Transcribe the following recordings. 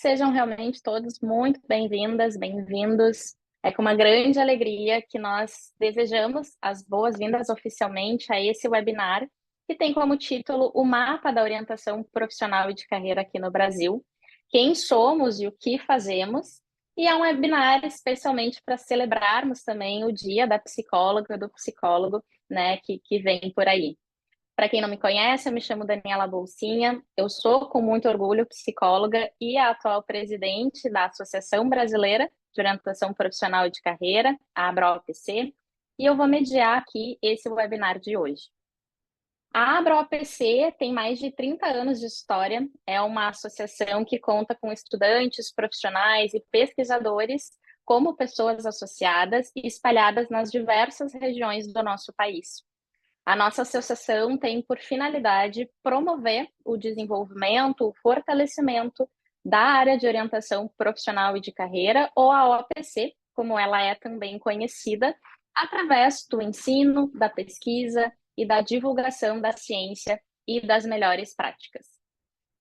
sejam realmente todos muito bem-vindas, bem-vindos. É com uma grande alegria que nós desejamos as boas-vindas oficialmente a esse webinar, que tem como título o Mapa da Orientação Profissional e de Carreira aqui no Brasil, quem somos e o que fazemos, e é um webinar especialmente para celebrarmos também o Dia da Psicóloga, do Psicólogo, né, que vem por aí. Para quem não me conhece, eu me chamo Daniela Bolsinha, eu sou, com muito orgulho, psicóloga e a atual presidente da Associação Brasileira de Orientação Profissional e de Carreira, a ABRA-OPC, e eu vou mediar aqui esse webinar de hoje. A ABRA-OPC tem mais de 30 anos de história, é uma associação que conta com estudantes, profissionais e pesquisadores como pessoas associadas e espalhadas nas diversas regiões do nosso país. A nossa associação tem por finalidade promover o desenvolvimento, o fortalecimento da área de orientação profissional e de carreira, ou a OPC, como ela é também conhecida, através do ensino, da pesquisa e da divulgação da ciência e das melhores práticas.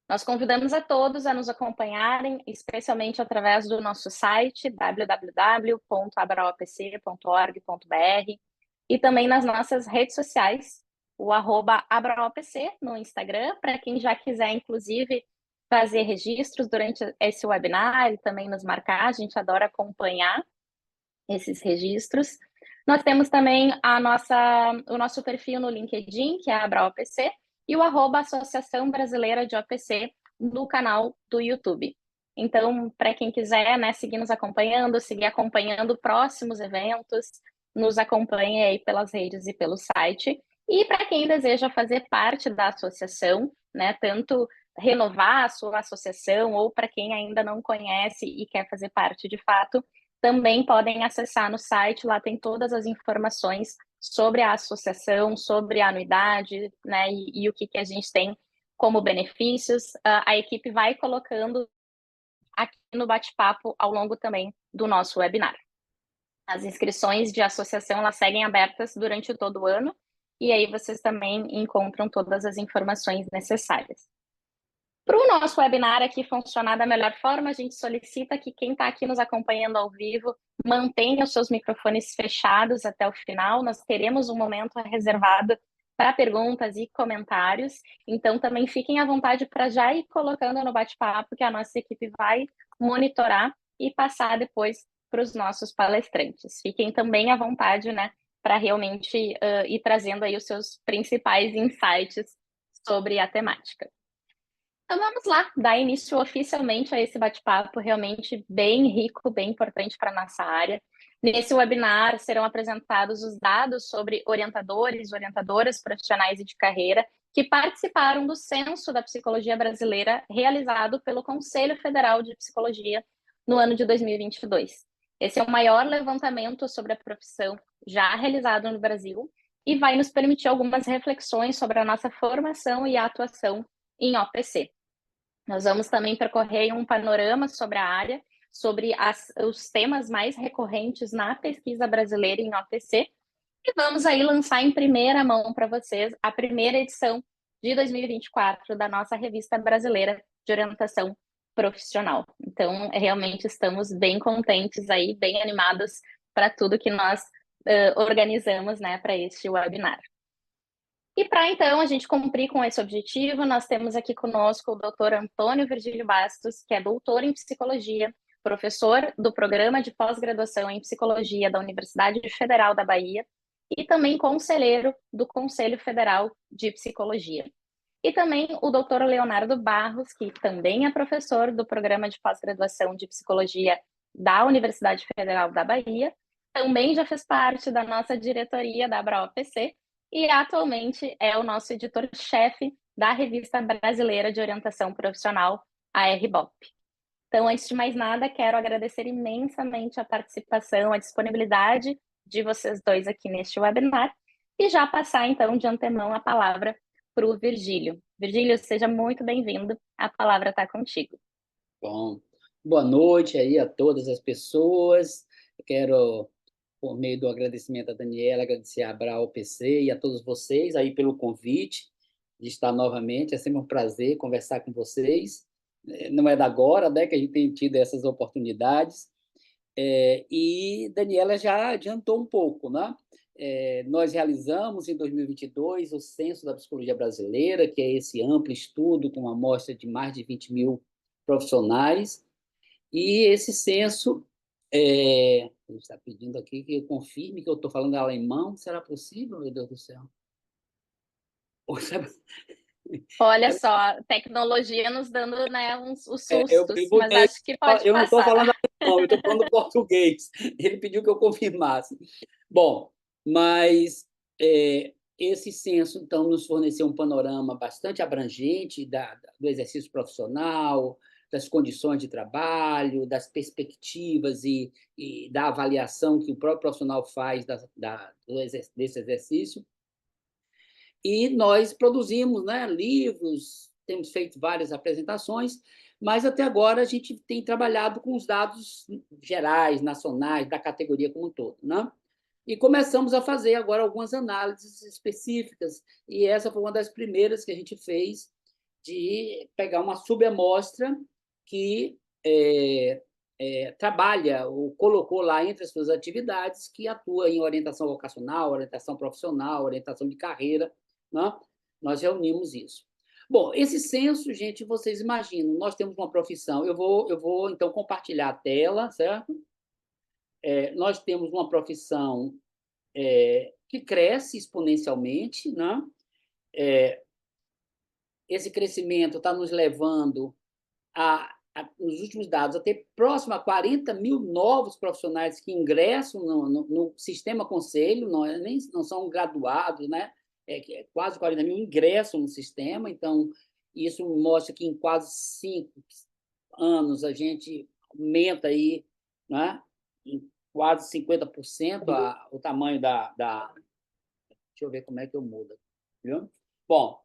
Nós convidamos a todos a nos acompanharem, especialmente através do nosso site www.abraopc.org.br e também nas nossas redes sociais, o @abraopc no Instagram, para quem já quiser, inclusive, fazer registros durante esse webinar e também nos marcar, a gente adora acompanhar esses registros. Nós temos também o nosso perfil no LinkedIn, que é a AbraOPC, e o @Associação Brasileira de OPC no canal do YouTube. Então, para quem quiser, né, seguir nos acompanhando, seguir acompanhando próximos eventos, nos acompanhe aí pelas redes e pelo site. E para quem deseja fazer parte da associação, né, tanto renovar a sua associação ou para quem ainda não conhece e quer fazer parte de fato, também podem acessar no site, lá tem todas as informações sobre a associação, sobre a anuidade, né, e o que a gente tem como benefícios. A equipe vai colocando aqui no bate-papo ao longo também do nosso webinar. As inscrições de associação, elas seguem abertas durante todo o ano, e aí vocês também encontram todas as informações necessárias. Para o nosso webinar aqui funcionar da melhor forma, a gente solicita que quem está aqui nos acompanhando ao vivo mantenha os seus microfones fechados até o final. Nós teremos um momento reservado para perguntas e comentários, então também fiquem à vontade para já ir colocando no bate-papo, que a nossa equipe vai monitorar e passar depois para os nossos palestrantes. Fiquem também à vontade, né, para realmente ir trazendo aí os seus principais insights sobre a temática. Então vamos lá, dar início oficialmente a esse bate-papo realmente bem rico, bem importante para a nossa área. Nesse webinar serão apresentados os dados sobre orientadores, orientadoras profissionais e de carreira que participaram do Censo da Psicologia Brasileira realizado pelo Conselho Federal de Psicologia no ano de 2022. Esse é o maior levantamento sobre a profissão já realizado no Brasil e vai nos permitir algumas reflexões sobre a nossa formação e atuação em OPC. Nós vamos também percorrer um panorama sobre a área, sobre os temas mais recorrentes na pesquisa brasileira em OPC, e vamos aí lançar em primeira mão para vocês a primeira edição de 2024 da nossa revista brasileira de orientação profissional. Então, realmente estamos bem contentes aí, bem animados para tudo que nós organizamos, né, para este webinar. E para então a gente cumprir com esse objetivo, nós temos aqui conosco o Dr. Antônio Virgílio Bastos, que é doutor em psicologia, professor do programa de pós-graduação em psicologia da Universidade Federal da Bahia e também conselheiro do Conselho Federal de Psicologia. E também o Dr. Leonardo Barros, que também é professor do programa de pós-graduação de psicologia da Universidade Federal da Bahia, também já fez parte da nossa diretoria da ABRA-OPC e atualmente é o nosso editor-chefe da Revista Brasileira de Orientação Profissional, a RBOP. Então, antes de mais nada, quero agradecer imensamente a participação, a disponibilidade de vocês dois aqui neste webinar e já passar, então, de antemão a palavra para o Virgílio. Virgílio, seja muito bem-vindo, a palavra está contigo. Bom, boa noite aí a todas as pessoas. Eu quero, por meio do agradecimento a Daniela, agradecer a ABRA-OPC e a todos vocês aí pelo convite de estar novamente. É sempre um prazer conversar com vocês não é da agora, né, que a gente tem tido essas oportunidades. E Daniela já adiantou um pouco, né? Nós realizamos em 2022 o Censo da Psicologia Brasileira, que é esse amplo estudo com uma amostra de mais de 20 mil profissionais, e esse censo, ele está pedindo aqui que eu confirme que eu estou falando alemão, será possível, meu Deus do céu? Olha só, tecnologia nos dando, né, os Eu sustos, mas mudei, acho que pode eu não estou passar. falando alemão, eu estou falando português. Ele pediu que eu confirmasse. Bom, mas esse censo, então, nos forneceu um panorama bastante abrangente do exercício profissional, das condições de trabalho, das perspectivas e da avaliação que o próprio profissional faz desse exercício. E nós produzimos, né, livros, temos feito várias apresentações, mas até agora a gente tem trabalhado com os dados gerais, nacionais, da categoria como um todo, né? E começamos a fazer agora algumas análises específicas, e essa foi uma das primeiras que a gente fez, de pegar uma subamostra que trabalha ou colocou lá entre as suas atividades que atua em orientação vocacional, orientação profissional, orientação de carreira, né? Nós reunimos isso. Bom, esse censo, gente, vocês imaginam, nós temos uma profissão, eu vou então compartilhar a tela, certo? Nós temos uma profissão que cresce exponencialmente, né? Esse crescimento está nos levando nos últimos dados, a ter próximo a 40 mil novos profissionais que ingressam no sistema conselho, não são graduados, né? Quase 40 mil ingressam no sistema, então isso mostra que em quase 5 anos a gente aumenta aí, né? Em quase 50% o tamanho da. Deixa eu ver como é que eu mudo. Viu? Bom,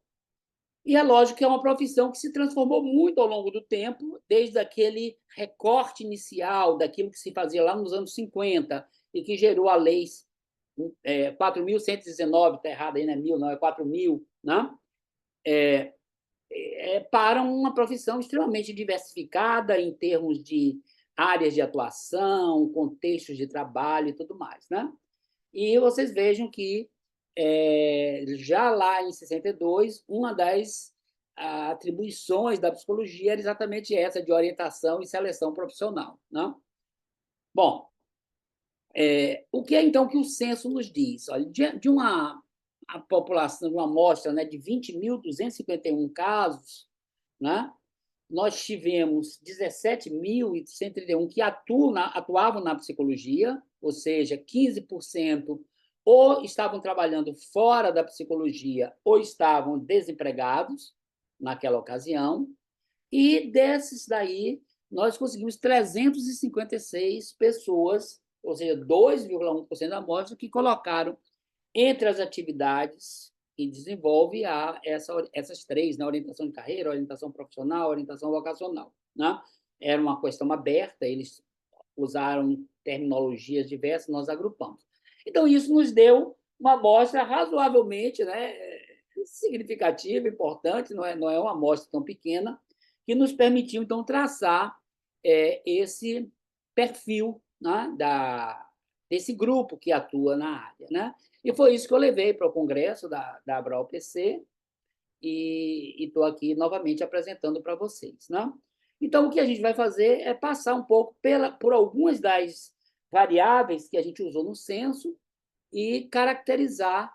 e é lógico que é uma profissão que se transformou muito ao longo do tempo, desde aquele recorte inicial daquilo que se fazia lá nos anos 50 e que gerou a lei 4.119, está errado aí, não é 1.000, não, é 4.000, né? Para uma profissão extremamente diversificada em termos de áreas de atuação, contextos de trabalho e tudo mais, né? E vocês vejam que, já lá em 62, uma das atribuições da psicologia era exatamente essa, de orientação e seleção profissional, né? Bom, o que é, então, que o censo nos diz? Olha, de uma população, de uma amostra, né, de 20.251 casos, né, nós tivemos 17.131 que atuavam na psicologia, ou seja, 15% ou estavam trabalhando fora da psicologia ou estavam desempregados naquela ocasião, e desses daí nós conseguimos 356 pessoas, ou seja, 2,1% da amostra, que colocaram entre as atividades que desenvolve essas três, né? Orientação de carreira, orientação profissional, orientação vocacional, né? Era uma questão aberta, eles usaram terminologias diversas, nós agrupamos. Então, isso nos deu uma amostra razoavelmente, né, significativa, importante, não é uma amostra tão pequena, que nos permitiu, então, traçar esse perfil, né, desse grupo que atua na área, né? E foi isso que eu levei para o congresso da Abra-OPC e estou aqui novamente apresentando para vocês, né? Então, o que a gente vai fazer é passar um pouco por algumas das variáveis que a gente usou no censo e caracterizar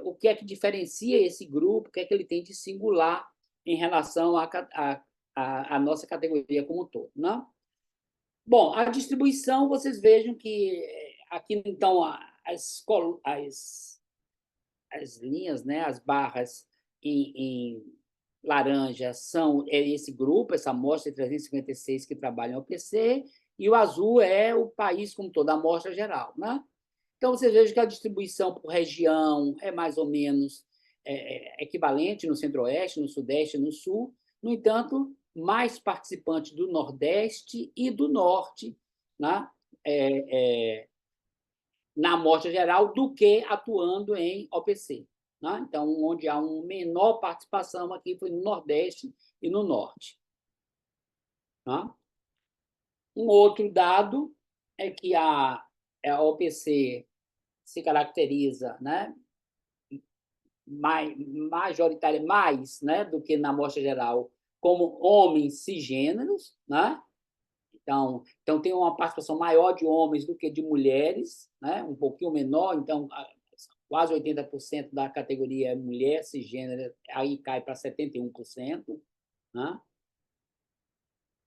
o que é que diferencia esse grupo, o que é que ele tem de singular em relação à nossa categoria como um todo, né? Bom, a distribuição, vocês vejam que aqui, então, as linhas, né, as barras em laranja são esse grupo, essa amostra de 356 que trabalham ao PC, e o azul é o país como toda a amostra geral, né? Então, vocês vejam que a distribuição por região é mais ou menos equivalente no Centro-Oeste, no Sudeste e no Sul. No entanto, mais participantes do Nordeste e do Norte, né? Na amostra geral do que atuando em OPC, né? Então, onde há uma menor participação aqui foi no Nordeste e no Norte. Tá? Um outro dado é que a OPC se caracteriza, né, majoritária mais, né, do que na amostra geral, como homens cisgêneros, né? Então tem uma participação maior de homens do que de mulheres, né? Um pouquinho menor, então quase 80% da categoria é mulher cisgênero, aí cai para 71%, né?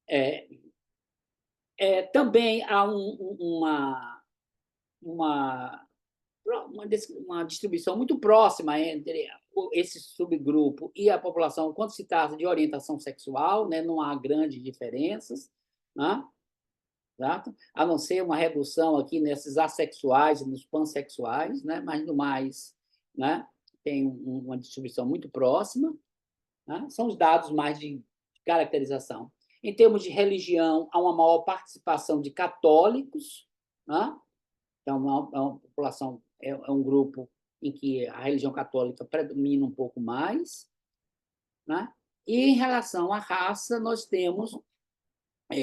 É, também há uma, uma distribuição muito próxima entre esse subgrupo e a população quando se trata de orientação sexual, né? Não há grandes diferenças, né? Exato? A não ser uma redução aqui nesses assexuais e nos pansexuais, né? Mas no mais, né? Tem uma distribuição muito próxima, né? São os dados mais de caracterização. Em termos de religião, há uma maior participação de católicos, né? Então, uma população, é um grupo em que a religião católica predomina um pouco mais, né? E em relação à raça, nós temos,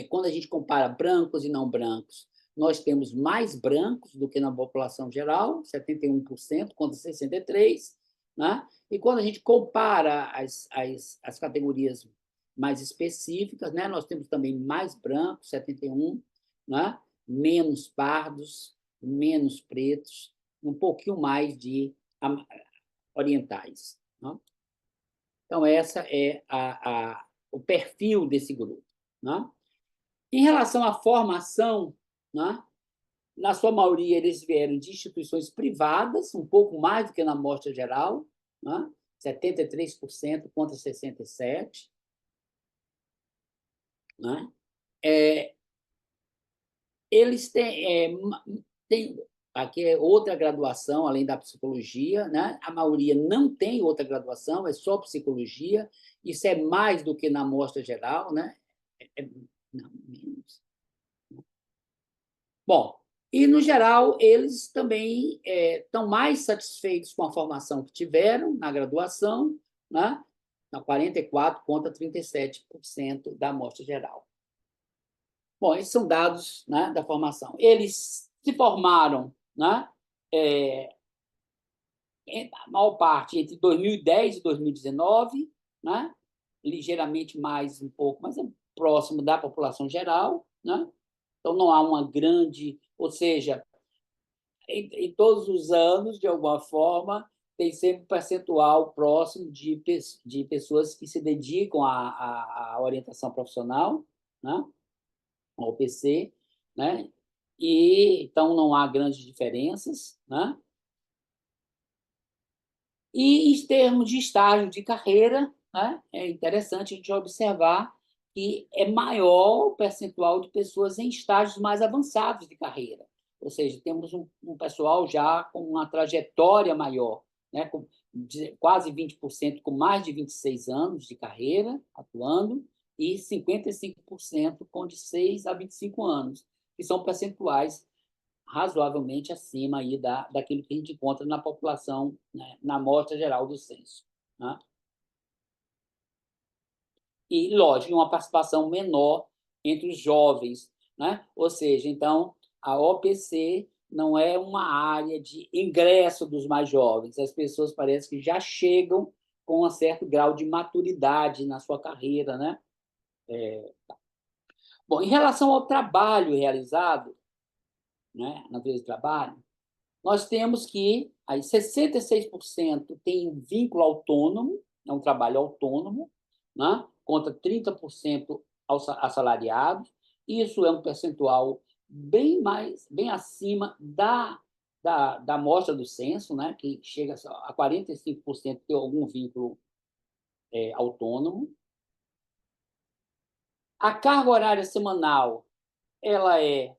quando a gente compara brancos e não brancos, nós temos mais brancos do que na população geral, 71% contra 63%, né? E quando a gente compara as categorias mais específicas, né, nós temos também mais brancos, 71%, né? Menos pardos, menos pretos, um pouquinho mais de orientais. Né? Então, essa é o perfil desse grupo. Né? Em relação à formação, né? Na sua maioria, eles vieram de instituições privadas, um pouco mais do que na amostra geral, né? 73% contra 67%. Né? Eles têm aqui é outra graduação, além da psicologia, né? A maioria não tem outra graduação, é só psicologia. Isso é mais do que na amostra geral, né? Não, menos. Bom, e, no geral, eles também estão mais satisfeitos com a formação que tiveram na graduação, né? Na 44% contra 37% da amostra geral. Bom, esses são dados, né, da formação. Eles se formaram, né, a maior parte entre 2010 e 2019, né, ligeiramente mais um pouco, mas é próximo da população geral. Né? Então, não há uma grande... Ou seja, em todos os anos, de alguma forma, tem sempre um percentual próximo de pessoas que se dedicam à orientação profissional, né? Ao OPC, né? E então não há grandes diferenças, né? E em termos de estágio de carreira, né? É interessante a gente observar que é maior o percentual de pessoas em estágios mais avançados de carreira. Ou seja, temos um pessoal já com uma trajetória maior, né? Com quase 20% com mais de 26 anos de carreira atuando e 55% com de 6 a 25 anos, que são percentuais razoavelmente acima aí daquilo que a gente encontra na população, né, na amostra geral do censo. Né? E, lógico, uma participação menor entre os jovens. Né? Ou seja, então, a OPC não é uma área de ingresso dos mais jovens. As pessoas parecem que já chegam com um certo grau de maturidade na sua carreira. Né? Bom, em relação ao trabalho realizado, né, na natureza do trabalho, nós temos que aí 66% tem um vínculo autônomo, é um trabalho autônomo, né? Contra 30% assalariados. Isso é um percentual bem acima da amostra do censo, né? Que chega a 45% ter algum vínculo autônomo. A carga horária semanal ela é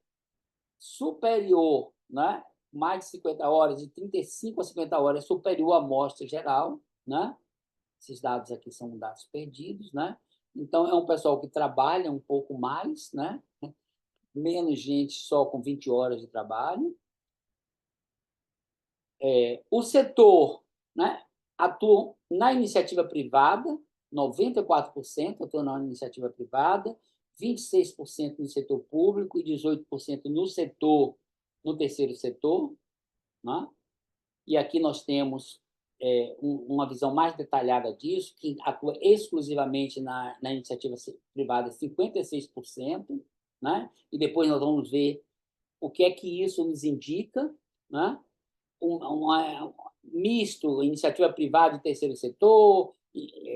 superior, né? Mais de 50 horas, de 35 a 50 horas, é superior à amostra geral. Né? Esses dados aqui são dados perdidos. Né? Então, é um pessoal que trabalha um pouco mais, né? Menos gente só com 20 horas de trabalho. O setor, né, atua na iniciativa privada, 94% atuam na iniciativa privada, 26% no setor público e 18% no terceiro setor, né? E aqui nós temos uma visão mais detalhada disso, que atua exclusivamente na iniciativa privada, 56%, né? E depois nós vamos ver o que é que isso nos indica, né? Misto, iniciativa privada e terceiro setor,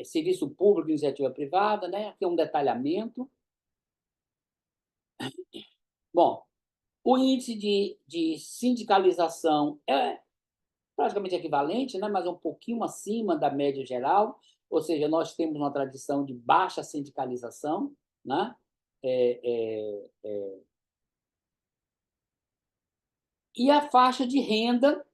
serviço público e iniciativa privada, né? Aqui é um detalhamento. Bom, o índice de sindicalização é praticamente equivalente, né? Mas é um pouquinho acima da média geral, ou seja, nós temos uma tradição de baixa sindicalização, né? E a faixa de renda,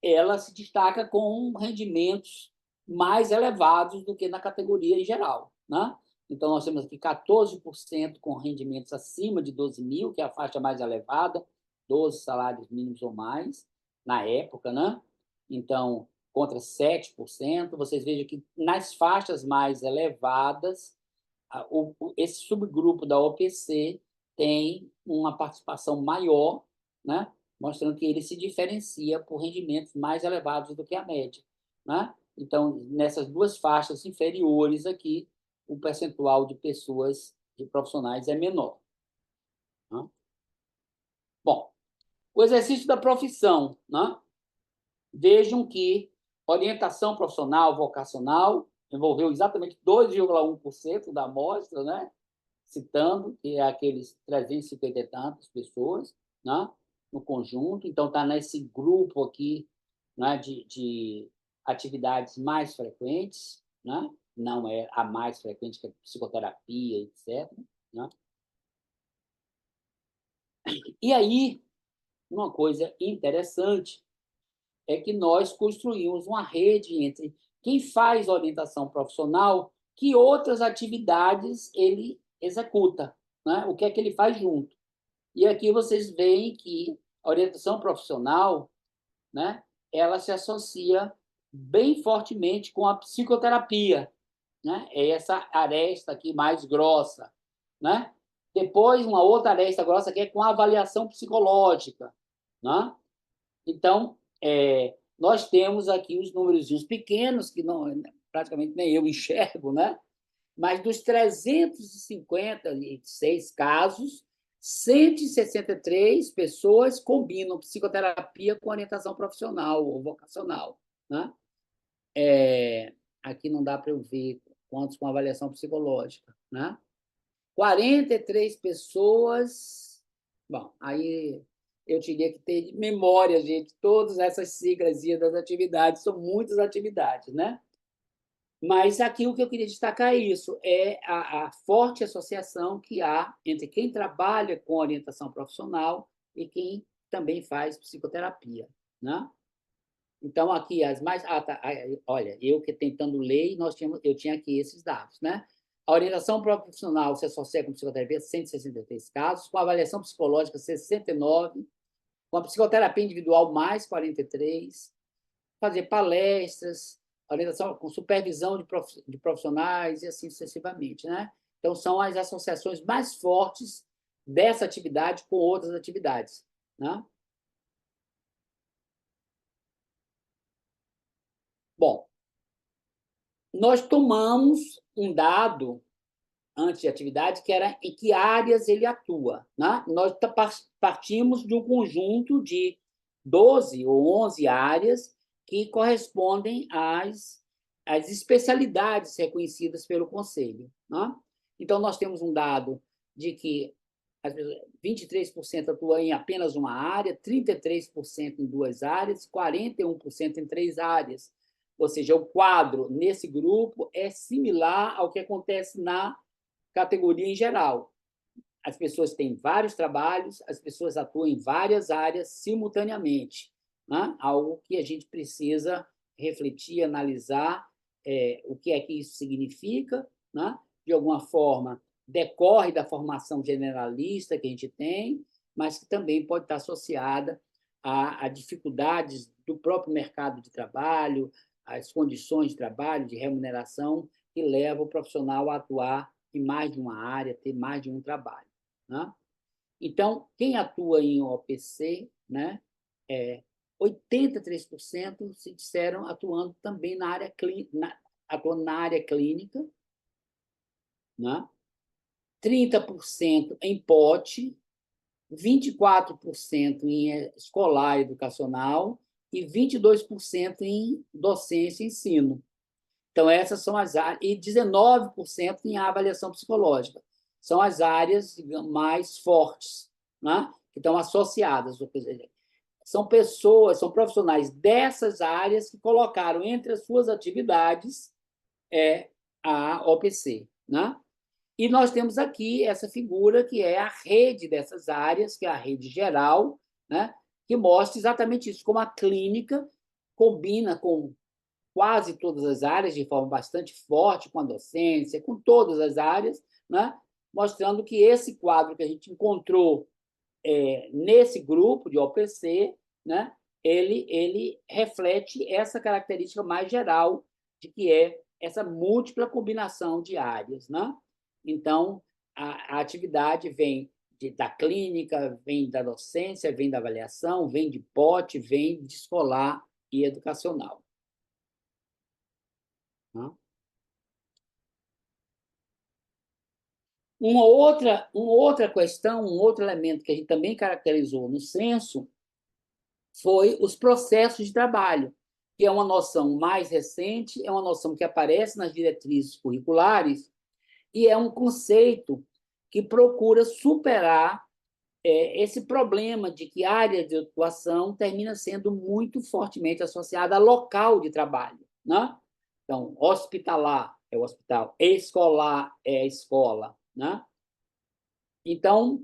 ela se destaca com rendimentos mais elevados do que na categoria em geral, né? Então, nós temos aqui 14% com rendimentos acima de 12 mil, que é a faixa mais elevada, 12 salários mínimos ou mais, na época, né? Então, contra 7%. Vocês vejam que nas faixas mais elevadas, esse subgrupo da OPC tem uma participação maior, né? Mostrando que ele se diferencia por rendimentos mais elevados do que a média, né? Então, nessas duas faixas inferiores aqui, o percentual de pessoas, de profissionais, é menor, né? Bom, o exercício da profissão, né? Vejam que orientação profissional, vocacional, envolveu exatamente 2,1% da amostra, né? Citando que é aqueles 350 e tantas pessoas, né? No conjunto. Então, está nesse grupo aqui, né? de atividades mais frequentes, né? Não é a mais frequente, que é psicoterapia, etc., né? E aí, uma coisa interessante é que nós construímos uma rede entre quem faz orientação profissional, que outras atividades ele executa, né? O que é que ele faz junto. E aqui vocês veem que a orientação profissional, né, ela se associa bem fortemente com a psicoterapia, né? É essa aresta aqui mais grossa, né? Depois, uma outra aresta grossa que é com a avaliação psicológica, né? Então, nós temos aqui os números pequenos, que não, praticamente nem eu enxergo, né? Mas dos 356 casos, 163 pessoas combinam psicoterapia com orientação profissional ou vocacional, né? Aqui não dá para eu ver quantos com avaliação psicológica, né? 43 pessoas. Bom, aí eu teria que ter memória, gente, todas essas siglas das atividades, são muitas atividades, né? Mas aqui o que eu queria destacar é isso, é a forte associação que há entre quem trabalha com orientação profissional e quem também faz psicoterapia, né? Então, aqui, as mais... olha, eu que tentando ler, eu tinha aqui esses dados, né? A orientação profissional se associa com psicoterapia, 163 casos, com a avaliação psicológica, 69, com a psicoterapia individual, mais 43, fazer palestras, orientação com supervisão de profissionais e assim sucessivamente, né? Então, são as associações mais fortes dessa atividade com outras atividades, né? Bom, nós tomamos um dado antes de atividade, que era em que áreas ele atua, né? Nós partimos de um conjunto de 12 ou 11 áreas que correspondem às especialidades reconhecidas pelo Conselho, né? Então, nós temos um dado de que 23% atuam em apenas uma área, 33% em duas áreas, 41% em três áreas. Ou seja, o quadro nesse grupo é similar ao que acontece na categoria em geral. As pessoas têm vários trabalhos, as pessoas atuam em várias áreas simultaneamente, né? Algo que a gente precisa refletir, analisar o que é que isso significa, né? De alguma forma, decorre da formação generalista que a gente tem, mas que também pode estar associada a dificuldades do próprio mercado de trabalho, as condições de trabalho, de remuneração, que levam o profissional a atuar em mais de uma área, ter mais de um trabalho, né? Então, quem atua em OPC, né, 83% se disseram atuando também na área clínica, atuando na área clínica, né? 30% em POT, 24% em escolar educacional e 22% em docência e ensino. Então, essas são as áreas, e 19% em avaliação psicológica. São as áreas, digamos, mais fortes, né? Que estão associadas. São pessoas, são profissionais dessas áreas que colocaram entre as suas atividades a OPC, né? E nós temos aqui essa figura que é a rede dessas áreas, que é a rede geral, né? Que mostra exatamente isso, como a clínica combina com quase todas as áreas, de forma bastante forte, com a docência, com todas as áreas, né? Mostrando que esse quadro que a gente encontrou nesse grupo de OPC, né? Ele reflete essa característica mais geral de que é essa múltipla combinação de áreas, né? Então, a atividade vem da clínica, vem da docência, vem da avaliação, vem de POT, vem de escolar e educacional. Né? Uma outra questão, um outro elemento que a gente também caracterizou no censo foi os processos de trabalho, que é uma noção mais recente, é uma noção que aparece nas diretrizes curriculares e é um conceito que procura superar esse problema de que a área de atuação termina sendo muito fortemente associada a local de trabalho, né? Então, hospitalar é o hospital, escolar é a escola, né? Então,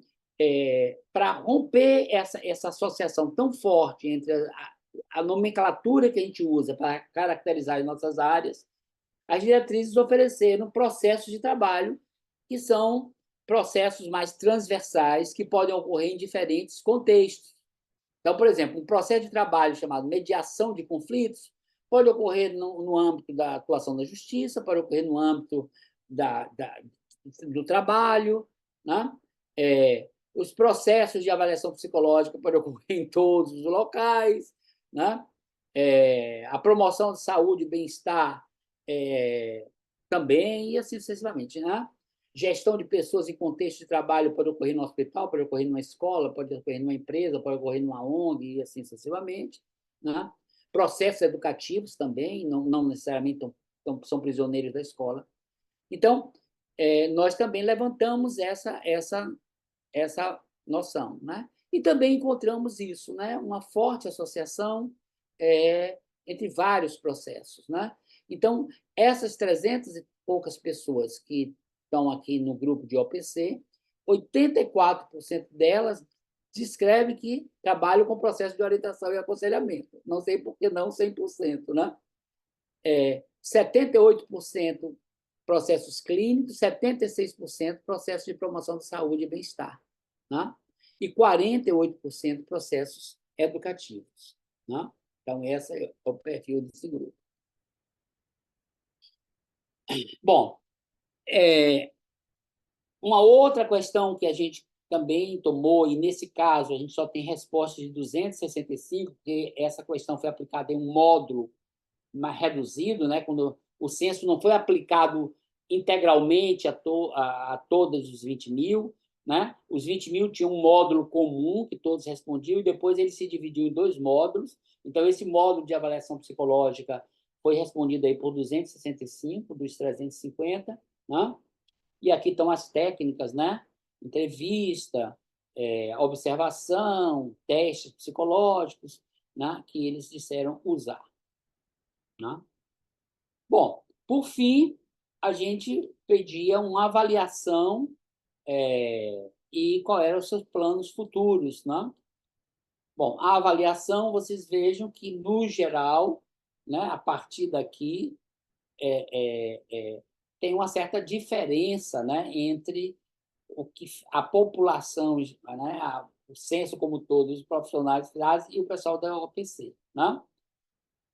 para romper essa associação tão forte entre a nomenclatura que a gente usa para caracterizar as nossas áreas, as diretrizes ofereceram processos de trabalho que são processos mais transversais, que podem ocorrer em diferentes contextos. Então, por exemplo, um processo de trabalho chamado mediação de conflitos pode ocorrer no âmbito da atuação da justiça, pode ocorrer no âmbito do trabalho, né? Os processos de avaliação psicológica podem ocorrer em todos os locais, né? A promoção de saúde e bem-estar também, e assim sucessivamente, né? Gestão de pessoas em contexto de trabalho pode ocorrer no hospital, pode ocorrer numa escola, pode ocorrer numa empresa, pode ocorrer numa ONG, e assim sucessivamente, né? Processos educativos também, não necessariamente são prisioneiros da escola. Então, nós também levantamos essa noção, né? E também encontramos isso, né? Uma forte associação entre vários processos, né? Então, essas 300 e poucas pessoas que estão aqui no grupo de OPC, 84% delas descrevem que trabalham com processo de orientação e aconselhamento. Não sei por que não 100%, né? 78% processos clínicos, 76% processos de promoção de saúde e bem-estar, né? E 48% processos educativos, né? Então, esse é o perfil desse grupo. Bom, uma outra questão que a gente também tomou, e nesse caso a gente só tem respostas de 265, porque essa questão foi aplicada em um módulo mais reduzido, né? Quando o censo não foi aplicado integralmente a todos os 20 mil, né? Os 20 mil tinham um módulo comum que todos respondiam e depois ele se dividiu em 2 módulos. Então, esse módulo de avaliação psicológica foi respondido aí por 265 dos 350, né? E aqui estão as técnicas, né? Entrevista, observação, testes psicológicos, né? Que eles disseram usar. Né? Bom, por fim, a gente pedia uma avaliação e qual eram os seus planos futuros. Né? Bom, a avaliação, vocês vejam que, no geral, né, a partir daqui, tem uma certa diferença, né, entre o que a população, né, o censo como todo, os profissionais trazem e o pessoal da OPC. Né?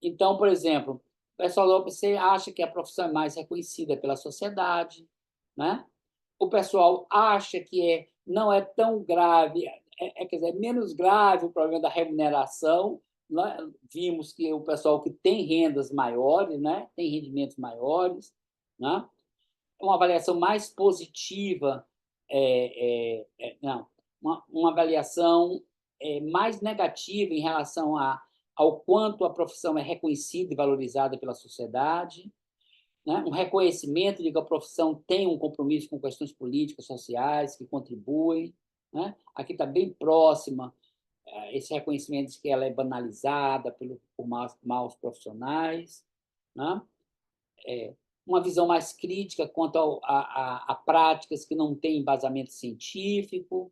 Então, por exemplo, o pessoal da OPC acha que a profissão é mais reconhecida pela sociedade, né? o pessoal acha que não é tão grave, quer dizer, é menos grave o problema da remuneração. Né? Vimos que o pessoal que tem rendas maiores, né? Tem rendimentos maiores, né? Uma avaliação mais positiva, não, uma avaliação mais negativa em relação ao quanto a profissão é reconhecida e valorizada pela sociedade, né? Um reconhecimento de que a profissão tem um compromisso com questões políticas, sociais, que contribuem. Né? Aqui está bem próxima esse reconhecimento de que ela é banalizada por maus profissionais. Né? Uma visão mais crítica quanto a práticas que não têm embasamento científico.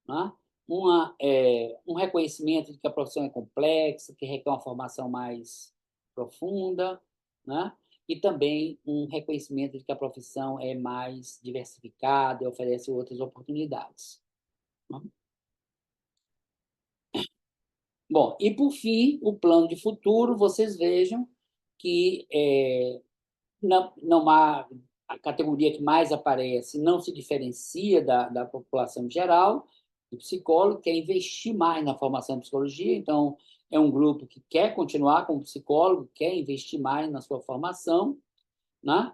Né? Um reconhecimento de que a profissão é complexa, que requer uma formação mais profunda, né? E também um reconhecimento de que a profissão é mais diversificada e oferece outras oportunidades. Né? Bom, e, por fim, o plano de futuro, vocês vejam que não há, a categoria que mais aparece não se diferencia da população geral. O psicólogo quer investir mais na formação em psicologia, então é um grupo que quer continuar como psicólogo, quer investir mais na sua formação, né?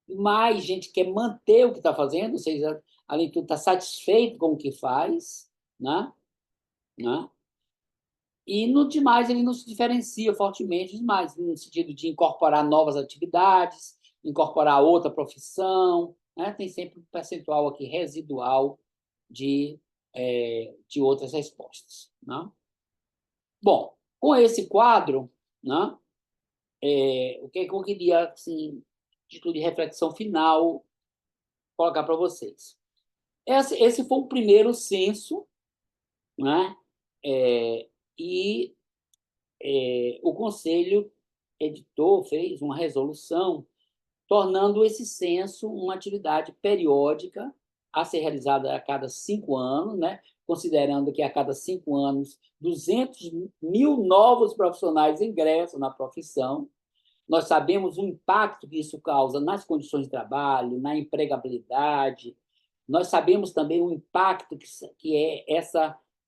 Mais gente quer manter o que está fazendo, ou seja, além de tudo, está satisfeito com o que faz, né? Né? E, no demais, ele não se diferencia fortemente demais, no sentido de incorporar novas atividades, incorporar outra profissão, né? Tem sempre um percentual aqui residual de outras respostas. Né? Bom, com esse quadro, né, o que eu queria, assim, título de reflexão final, colocar para vocês. Esse foi o primeiro censo, né? E o Conselho fez uma resolução tornando esse censo uma atividade periódica a ser realizada a cada 5 anos, né? Considerando que a cada 5 anos 200 mil novos profissionais ingressam na profissão. Nós sabemos o impacto que isso causa nas condições de trabalho, na empregabilidade. Nós sabemos também o impacto que é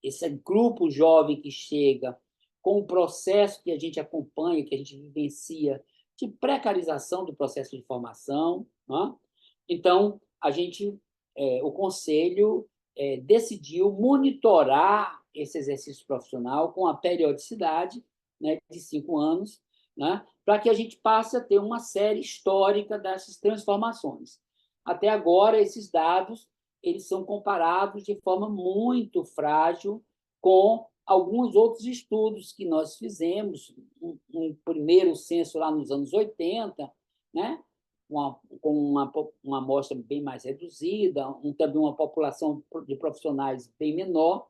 esse grupo jovem que chega com o processo que a gente acompanha, que a gente vivencia, de precarização do processo de formação. Né? Então, o Conselho decidiu monitorar esse exercício profissional com a periodicidade, né, de 5 anos, né, para que a gente passe a ter uma série histórica dessas transformações. Até agora, esses dados eles são comparados de forma muito frágil com alguns outros estudos que nós fizemos, um primeiro censo lá nos anos 80, né, com uma amostra bem mais reduzida, também uma população de profissionais bem menor,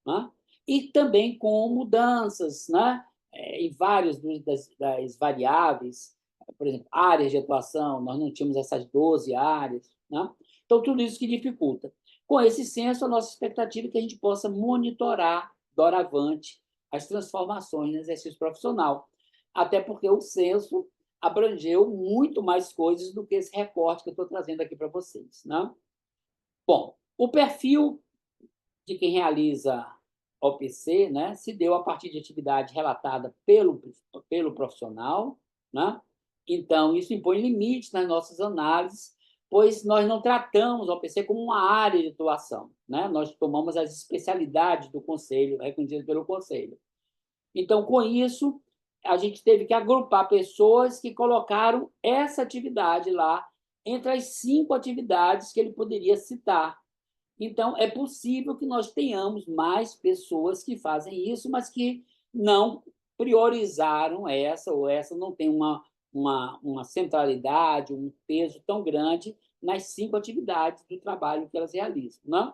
né, e também com mudanças, né, em várias das variáveis, por exemplo, áreas de atuação, nós não tínhamos essas 12 áreas. Né? Então, tudo isso que dificulta. Com esse censo, a nossa expectativa é que a gente possa monitorar, doravante, as transformações no exercício profissional. Até porque o censo abrangeu muito mais coisas do que esse recorte que eu estou trazendo aqui para vocês. Né? Bom, o perfil de quem realiza OPC, né, se deu a partir de atividade relatada pelo profissional. Né? Então, isso impõe limites nas nossas análises, pois nós não tratamos o OPC como uma área de atuação. Né? Nós tomamos as especialidades do Conselho, reconhecidas pelo Conselho. Então, com isso, a gente teve que agrupar pessoas que colocaram essa atividade lá entre as 5 atividades que ele poderia citar. Então, é possível que nós tenhamos mais pessoas que fazem isso, mas que não priorizaram essa, ou essa não tem uma centralidade, um peso tão grande nas 5 atividades do trabalho que elas realizam. Né?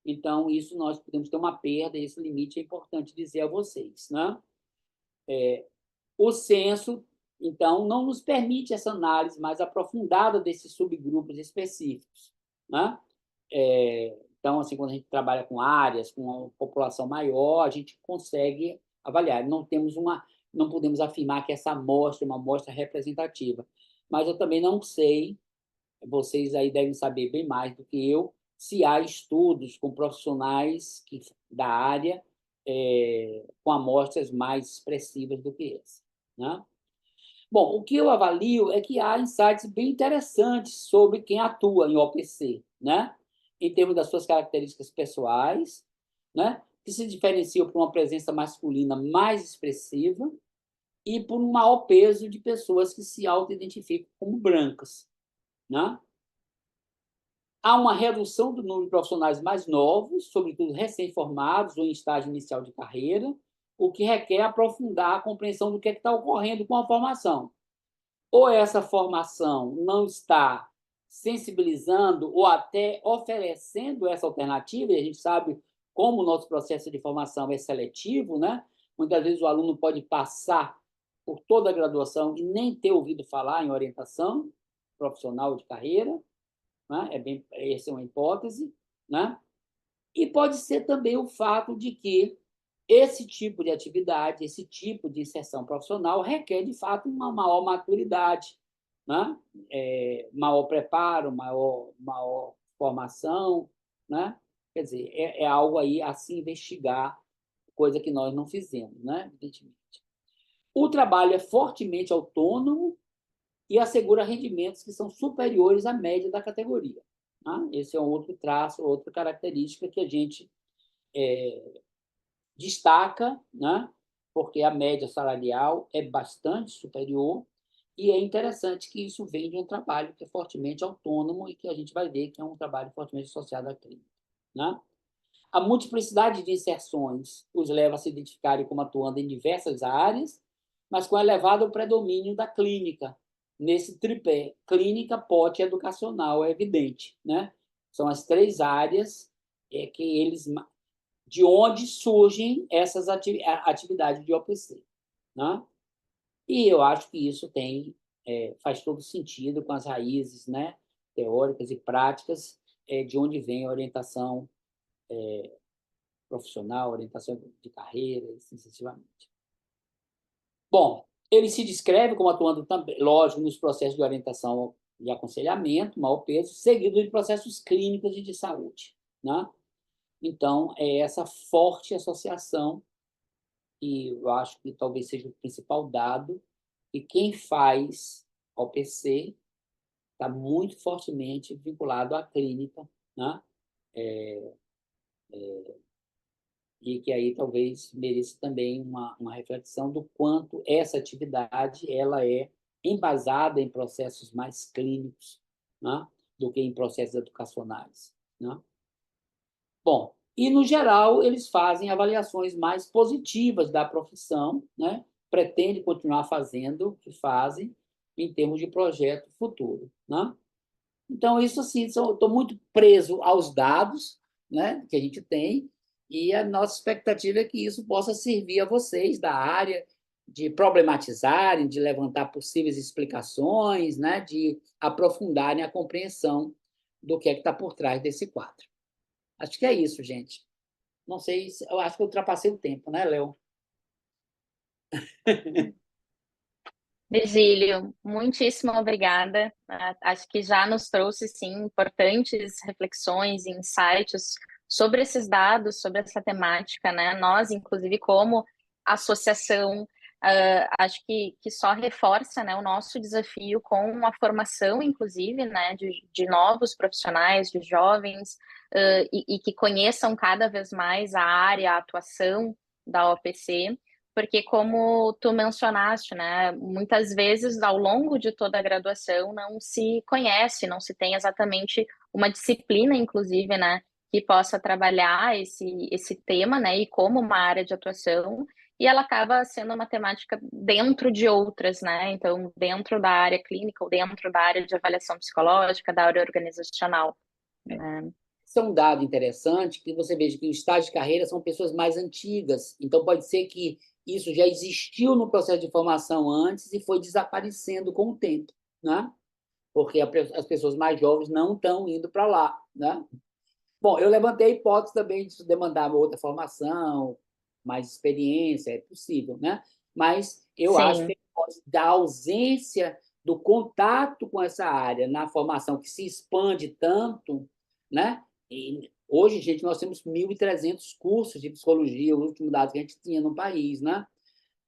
Então, isso nós podemos ter uma perda, e esse limite é importante dizer a vocês. Né? O censo, então, não nos permite essa análise mais aprofundada desses subgrupos específicos. Né? Então, assim, quando a gente trabalha com áreas, com uma população maior, a gente consegue avaliar. Não podemos afirmar que essa amostra é uma amostra representativa. Mas eu também não sei vocês aí devem saber bem mais do que eu, se há estudos com profissionais da área com amostras mais expressivas do que esse, né? Bom, o que eu avalio é que há insights bem interessantes sobre quem atua em OPC, né? Em termos das suas características pessoais, né? Que se diferenciam por uma presença masculina mais expressiva e por um maior peso de pessoas que se auto-identificam como brancas, né? Há uma redução do número de profissionais mais novos, sobretudo recém-formados ou em estágio inicial de carreira, o que requer aprofundar a compreensão do que está ocorrendo com a formação. Ou essa formação não está sensibilizando ou até oferecendo essa alternativa, e a gente sabe como o nosso processo de formação é seletivo, né? Muitas vezes o aluno pode passar por toda a graduação e nem ter ouvido falar em orientação profissional de carreira, né? Essa é uma hipótese, né? E pode ser também o fato de que esse tipo de atividade, esse tipo de inserção profissional requer, de fato, uma maior maturidade, né? Maior preparo, maior formação, né? Quer dizer, é algo aí a se investigar, coisa que nós não fizemos, né? Evidentemente. O trabalho é fortemente autônomo e assegura rendimentos que são superiores à média da categoria. Né? Esse é um outro traço, outra característica que a gente destaca, né? Porque a média salarial é bastante superior e é interessante que isso vem de um trabalho que é fortemente autônomo e que a gente vai ver que é um trabalho fortemente associado à clínica, né? A multiplicidade de inserções os leva a se identificarem como atuando em diversas áreas, mas com elevado predomínio da clínica. Nesse tripé, clínica, pote educacional, é evidente, né? São as três áreas que eles de onde surgem essas atividades de OPC, né? E eu acho que isso faz todo sentido com as raízes, né, teóricas e práticas de onde vem a orientação profissional, orientação de carreira, assim sucessivamente. Bom, ele se descreve como atuando também, lógico, nos processos de orientação e aconselhamento, mau peso, seguido de processos clínicos e de saúde, né? Então, é essa forte associação e eu acho que talvez seja o principal dado, e quem faz OPC está muito fortemente vinculado à clínica, né? E que aí talvez mereça também uma reflexão do quanto essa atividade ela é embasada em processos mais clínicos, né? Do que em processos educacionais, né? Bom, e, no geral, eles fazem avaliações mais positivas da profissão, né? Pretendem continuar fazendo o que fazem em termos de projeto futuro, né? Então, isso, assim, estou muito preso aos dados, né, que a gente tem, e a nossa expectativa é que isso possa servir a vocês da área de problematizarem, de levantar possíveis explicações, né, de aprofundarem a compreensão do que é que está por trás desse quadro. Acho que é isso, gente. Não sei, eu acho que eu ultrapassei o tempo, né, Léo? Virgílio, muitíssimo obrigada. Acho que já nos trouxe, sim, importantes reflexões e insights sobre esses dados, sobre essa temática, né? Nós, inclusive, como associação, acho que só reforça, né, o nosso desafio com a formação, inclusive, né, de novos profissionais, de jovens, e que conheçam cada vez mais a área, a atuação da OPC. Porque, como tu mencionaste, né, muitas vezes ao longo de toda a graduação não se conhece, não se tem exatamente uma disciplina, inclusive, né, que possa trabalhar esse tema, né, e como uma área de atuação, e ela acaba sendo uma temática dentro de outras, né, então dentro da área clínica ou dentro da área de avaliação psicológica, da área organizacional, né. Isso é um dado interessante, que você veja que o estágio de carreira são pessoas mais antigas, então pode ser que isso já existiu no processo de formação antes e foi desaparecendo com o tempo, né? Porque as pessoas mais jovens não estão indo para lá, né? Bom, eu levantei a hipótese também de demandar uma outra formação, mais experiência, é possível, né? Mas eu acho que Sim, a hipótese da ausência do contato com essa área na formação que se expande tanto, né? E hoje, gente, nós temos 1.300 cursos de psicologia, o último dado que a gente tinha no país, né?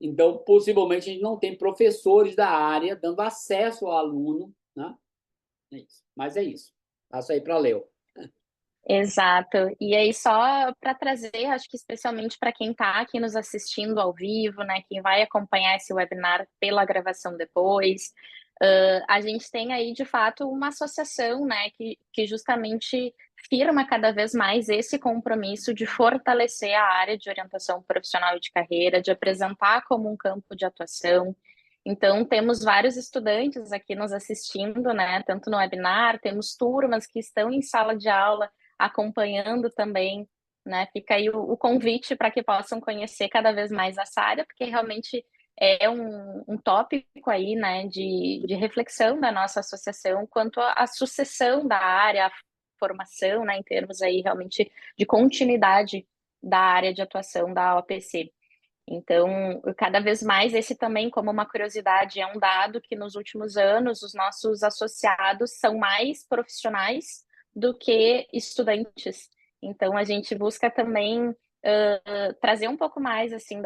Então, possivelmente, a gente não tem professores da área dando acesso ao aluno, né? É isso. Mas é isso. Passo aí para a Leo. Exato. E aí, só para trazer, acho que especialmente para quem está aqui nos assistindo ao vivo, né, quem vai acompanhar esse webinar pela gravação depois, a gente tem aí, de fato, uma associação, né, que justamente firma cada vez mais esse compromisso de fortalecer a área de orientação profissional e de carreira, de apresentar como um campo de atuação. Então, temos vários estudantes aqui nos assistindo, né, tanto no webinar, temos turmas que estão em sala de aula acompanhando também, né? Fica aí o convite para que possam conhecer cada vez mais essa área, porque realmente é um tópico aí, né, de reflexão da nossa associação quanto à sucessão da área, a formação, né, em termos aí realmente de continuidade da área de atuação da OPC. Então, cada vez mais, esse também, como uma curiosidade, é um dado que nos últimos anos os nossos associados são mais profissionais do que estudantes. Então, a gente busca também trazer um pouco mais assim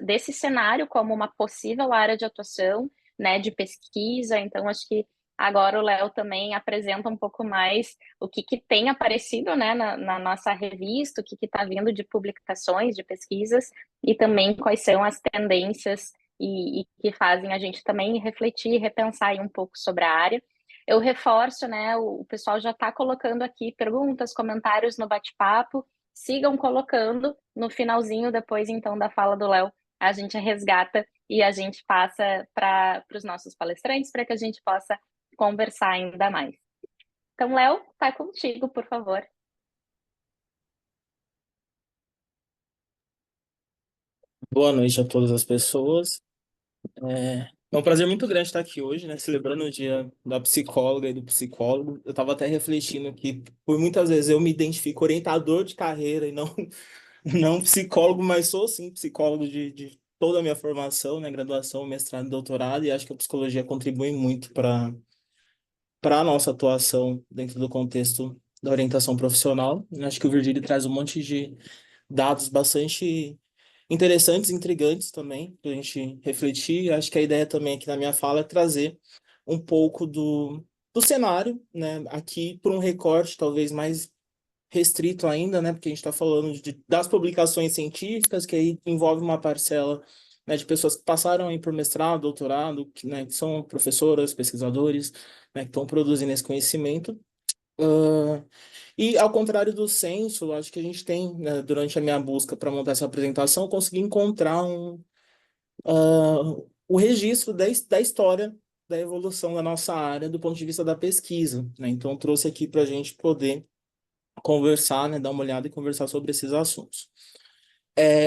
desse cenário como uma possível área de atuação, né, de pesquisa. Então, acho que agora o Léo também apresenta um pouco mais o que tem aparecido, né, na nossa revista, o que está vindo de publicações, de pesquisas, e também quais são as tendências e que fazem a gente também refletir e repensar aí um pouco sobre a área. Eu reforço, né? O pessoal já está colocando aqui perguntas, comentários no bate-papo. Sigam colocando no finalzinho, depois então da fala do Léo, a gente resgata e a gente passa para os nossos palestrantes para que a gente possa conversar ainda mais. Então, Léo, tá contigo, por favor. Boa noite a todas as pessoas. É um prazer muito grande estar aqui hoje, né? Celebrando o dia da psicóloga e do psicólogo. Eu estava até refletindo que, por muitas vezes, eu me identifico orientador de carreira e não, não psicólogo, mas sou, sim, psicólogo de toda a minha formação, né? Graduação, mestrado e doutorado, e acho que a psicologia contribui muito para a nossa atuação dentro do contexto da orientação profissional. Eu acho que o Virgílio traz um monte de dados bastante interessantes, intrigantes também, para a gente refletir. Acho que a ideia também aqui na minha fala é trazer um pouco do cenário, né, aqui por um recorte talvez mais restrito ainda, né, porque a gente está falando das publicações científicas, que aí envolve uma parcela, né, de pessoas que passaram aí por mestrado, doutorado, que são professoras, pesquisadores, né, que estão produzindo esse conhecimento. E ao contrário do censo, eu acho que a gente tem, né, durante a minha busca para montar essa apresentação, eu consegui encontrar o registro da história da evolução da nossa área do ponto de vista da pesquisa, né? Então, eu trouxe aqui para a gente poder conversar, né, dar uma olhada e conversar sobre esses assuntos.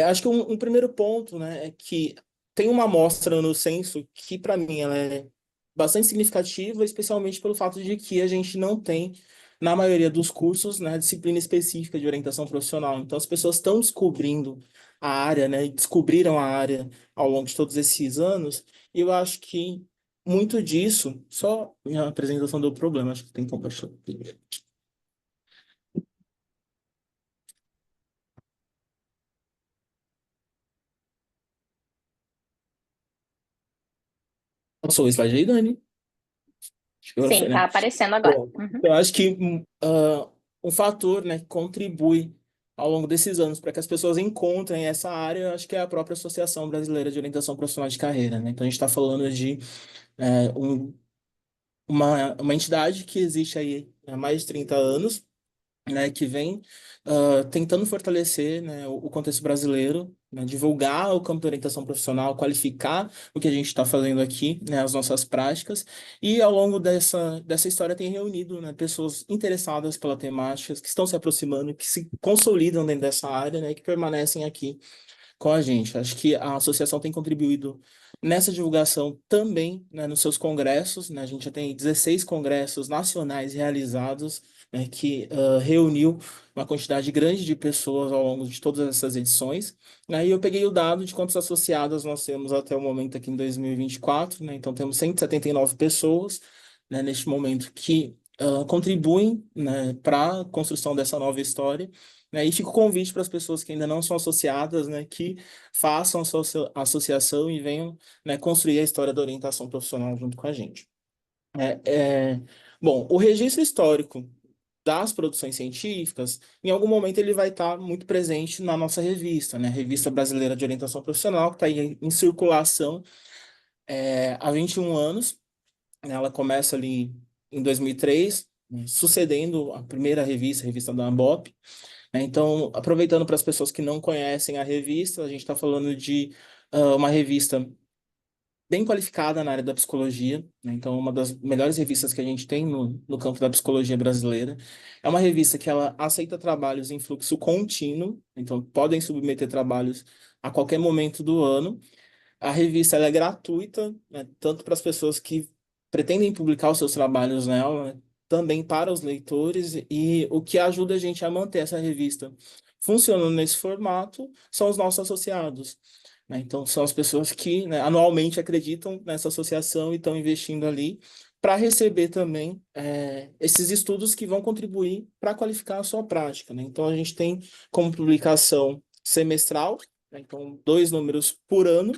Acho que um primeiro ponto, né, é que tem uma amostra no censo que, para mim, ela é bastante significativa, especialmente pelo fato de que a gente não tem, na maioria dos cursos, né, disciplina específica de orientação profissional. Então, as pessoas estão descobrindo a área, né, e descobriram a área ao longo de todos esses anos, e eu acho que muito disso, só minha apresentação deu problema, acho que tem que compartilhar. Passou o slide aí, Dani? Acho que agora Sim, foi, né? tá aparecendo agora. Bom, Uhum. eu acho que um fator, né, que contribui ao longo desses anos para que as pessoas encontrem essa área, eu acho que é a própria Associação Brasileira de Orientação Profissional de Carreira, né? Então, a gente está falando de uma entidade que existe aí há mais de 30 anos, né, que vem tentando fortalecer, né, o contexto brasileiro, né, divulgar o campo de orientação profissional, qualificar o que a gente está fazendo aqui, né, as nossas práticas, e ao longo dessa história tem reunido, né, pessoas interessadas pela temática, que estão se aproximando, que se consolidam dentro dessa área, né, que permanecem aqui com a gente. Acho que a associação tem contribuído nessa divulgação também, né, nos seus congressos, né, a gente já tem 16 congressos nacionais realizados, né, que reuniu uma quantidade grande de pessoas ao longo de todas essas edições. Aí eu peguei o dado de quantos associados nós temos até o momento aqui em 2024, né? Então temos 179 pessoas, né, neste momento que contribuem, né, para a construção dessa nova história. Né? E fica o convite para as pessoas que ainda não são associadas, né, que façam a sua associação e venham, né, construir a história da orientação profissional junto com a gente. É, é, Bom, o registro histórico das produções científicas, em algum momento ele vai estar muito presente na nossa revista, né? Revista Brasileira de Orientação Profissional, que está aí em circulação há 21 anos. Ela começa ali em 2003, né, sucedendo a primeira revista, a revista da ANBOP. Né? Então, aproveitando para as pessoas que não conhecem a revista, a gente está falando de uma revista bem qualificada na área da psicologia, né? Então, uma das melhores revistas que a gente tem no campo da psicologia brasileira. É uma revista que ela aceita trabalhos em fluxo contínuo, então podem submeter trabalhos a qualquer momento do ano. A revista ela é gratuita, né? Tanto para as pessoas que pretendem publicar os seus trabalhos nela, né? Também para os leitores, e o que ajuda a gente a manter essa revista funcionando nesse formato são os nossos associados. Né? Então, são as pessoas que, né, anualmente acreditam nessa associação e estão investindo ali para receber também esses estudos que vão contribuir para qualificar a sua prática. Né? Então, a gente tem como publicação semestral, né? Então, 2 números por ano,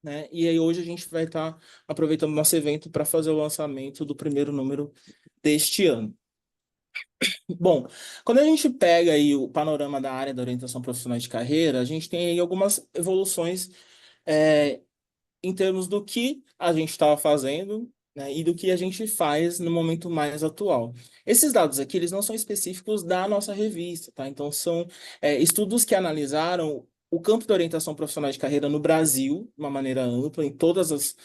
né? E aí hoje a gente vai estar aproveitando o nosso evento para fazer o lançamento do primeiro número deste ano. Bom, quando a gente pega aí o panorama da área da orientação profissional de carreira, a gente tem aí algumas evoluções é, em termos do que a gente estava fazendo, né, e do que a gente faz no momento mais atual. Esses dados aqui, eles não são específicos da nossa revista, tá? Então, são estudos que analisaram o campo da orientação profissional de carreira no Brasil, de uma maneira ampla, em todas as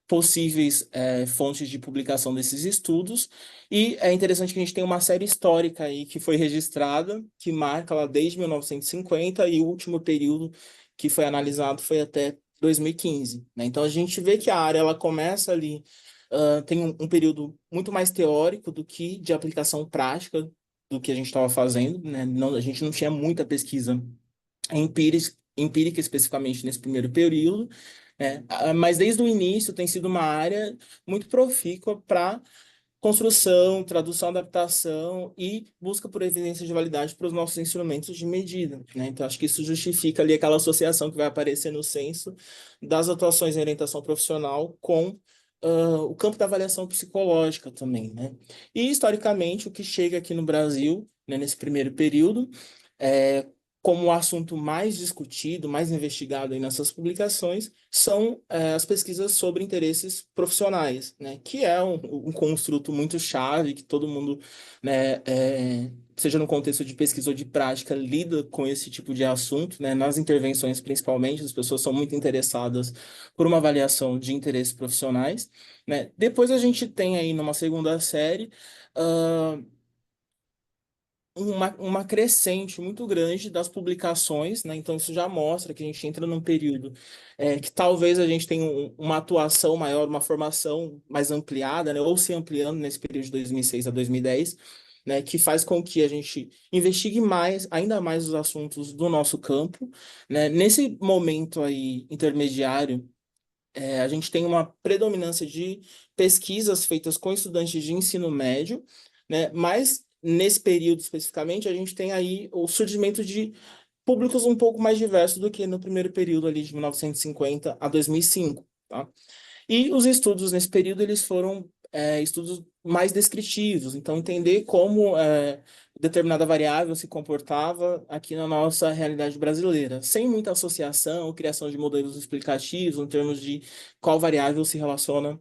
possíveis fontes de publicação desses estudos. E é interessante que a gente tem uma série histórica aí que foi registrada, que marca lá desde 1950, e o último período que foi analisado foi até 2015, né? Então a gente vê que a área ela começa ali, tem um período muito mais teórico do que de aplicação prática do que a gente estava fazendo, né? Não, a gente não tinha muita pesquisa empírica especificamente nesse primeiro período, né? Mas desde o início tem sido uma área muito profícua para construção, tradução, adaptação e busca por evidência de validade para os nossos instrumentos de medida, né? Então, acho que isso justifica ali aquela associação que vai aparecer no censo das atuações em orientação profissional com o campo da avaliação psicológica também, né? E, historicamente, o que chega aqui no Brasil, né, nesse primeiro período, é, como o assunto mais discutido, mais investigado aí nessas publicações, são as pesquisas sobre interesses profissionais, né? Que é um construto muito chave, que todo mundo, né, seja no contexto de pesquisa ou de prática, lida com esse tipo de assunto, né? Nas intervenções, principalmente, as pessoas são muito interessadas por uma avaliação de interesses profissionais, né? Depois a gente tem aí, numa segunda série, uma crescente muito grande das publicações, né? Então isso já mostra que a gente entra num período que talvez a gente tenha uma atuação maior, uma formação mais ampliada, né? Ou se ampliando nesse período de 2006 a 2010, né? Que faz com que a gente investigue mais, ainda mais os assuntos do nosso campo, né? Nesse momento aí intermediário, a gente tem uma predominância de pesquisas feitas com estudantes de ensino médio, né? Mas nesse período especificamente, a gente tem aí o surgimento de públicos um pouco mais diversos do que no primeiro período ali de 1950 a 2005, tá? E os estudos nesse período eles foram estudos mais descritivos, então entender como determinada variável se comportava aqui na nossa realidade brasileira, sem muita associação, criação de modelos explicativos em termos de qual variável se relaciona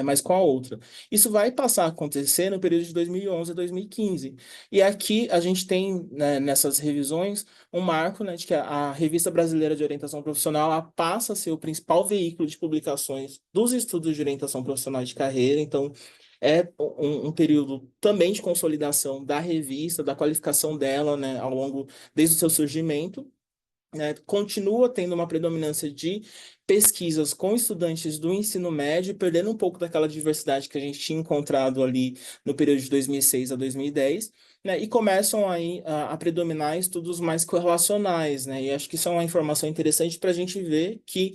mais com a outra. Isso vai passar a acontecer no período de 2011 a 2015. E aqui a gente tem, né, nessas revisões, um marco, né, de que a Revista Brasileira de Orientação Profissional ela passa a ser o principal veículo de publicações dos estudos de orientação profissional de carreira. Então, é um período também de consolidação da revista, da qualificação dela, né, ao longo, desde o seu surgimento. né, continua tendo uma predominância de pesquisas com estudantes do ensino médio, perdendo um pouco daquela diversidade que a gente tinha encontrado ali no período de 2006 a 2010, né, e começam aí a predominar estudos mais correlacionais, né, e acho que isso é uma informação interessante para a gente ver que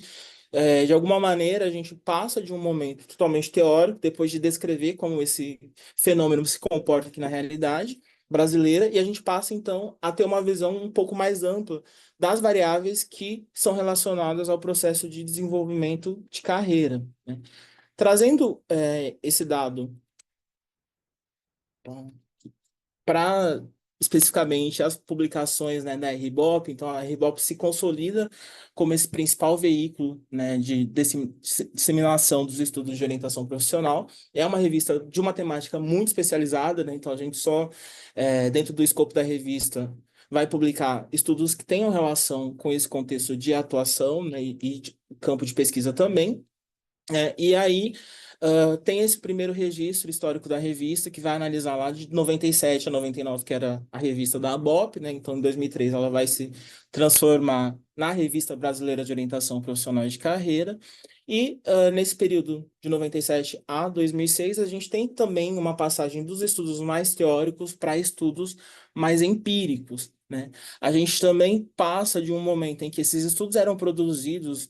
de alguma maneira, a gente passa de um momento totalmente teórico, depois de descrever como esse fenômeno se comporta aqui na realidade brasileira, e a gente passa, então, a ter uma visão um pouco mais ampla das variáveis que são relacionadas ao processo de desenvolvimento de carreira, né? Trazendo esse dado para especificamente as publicações, né, da RBOP, então a RBOP se consolida como esse principal veículo, né, de disseminação dos estudos de orientação profissional. É uma revista de uma temática muito especializada, né, então a gente só, dentro do escopo da revista, vai publicar estudos que tenham relação com esse contexto de atuação, né, e de campo de pesquisa também. E aí tem esse primeiro registro histórico da revista, que vai analisar lá de 97 a 99, que era a revista da ABOP, né? Então, em 2003, ela vai se transformar na Revista Brasileira de Orientação Profissional e de Carreira. E nesse período de 97 a 2006, a gente tem também uma passagem dos estudos mais teóricos para estudos mais empíricos, né? A gente também passa de um momento em que esses estudos eram produzidos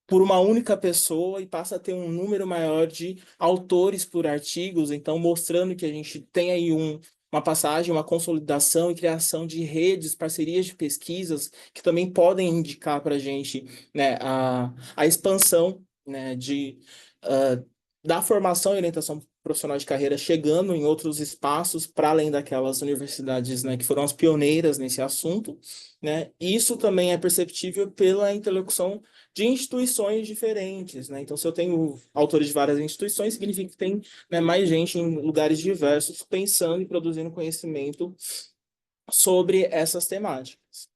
por uma única pessoa e passa a ter um número maior de autores por artigos, então mostrando que a gente tem aí uma passagem, uma consolidação e criação de redes, parcerias de pesquisas que também podem indicar para a gente, né, a expansão, né, da formação e orientação profissional de carreira chegando em outros espaços para além daquelas universidades, né, que foram as pioneiras nesse assunto, né? E isso também é perceptível pela interlocução de instituições diferentes, né? Então, se eu tenho autores de várias instituições, significa que tem, né, mais gente em lugares diversos pensando e produzindo conhecimento sobre essas temáticas.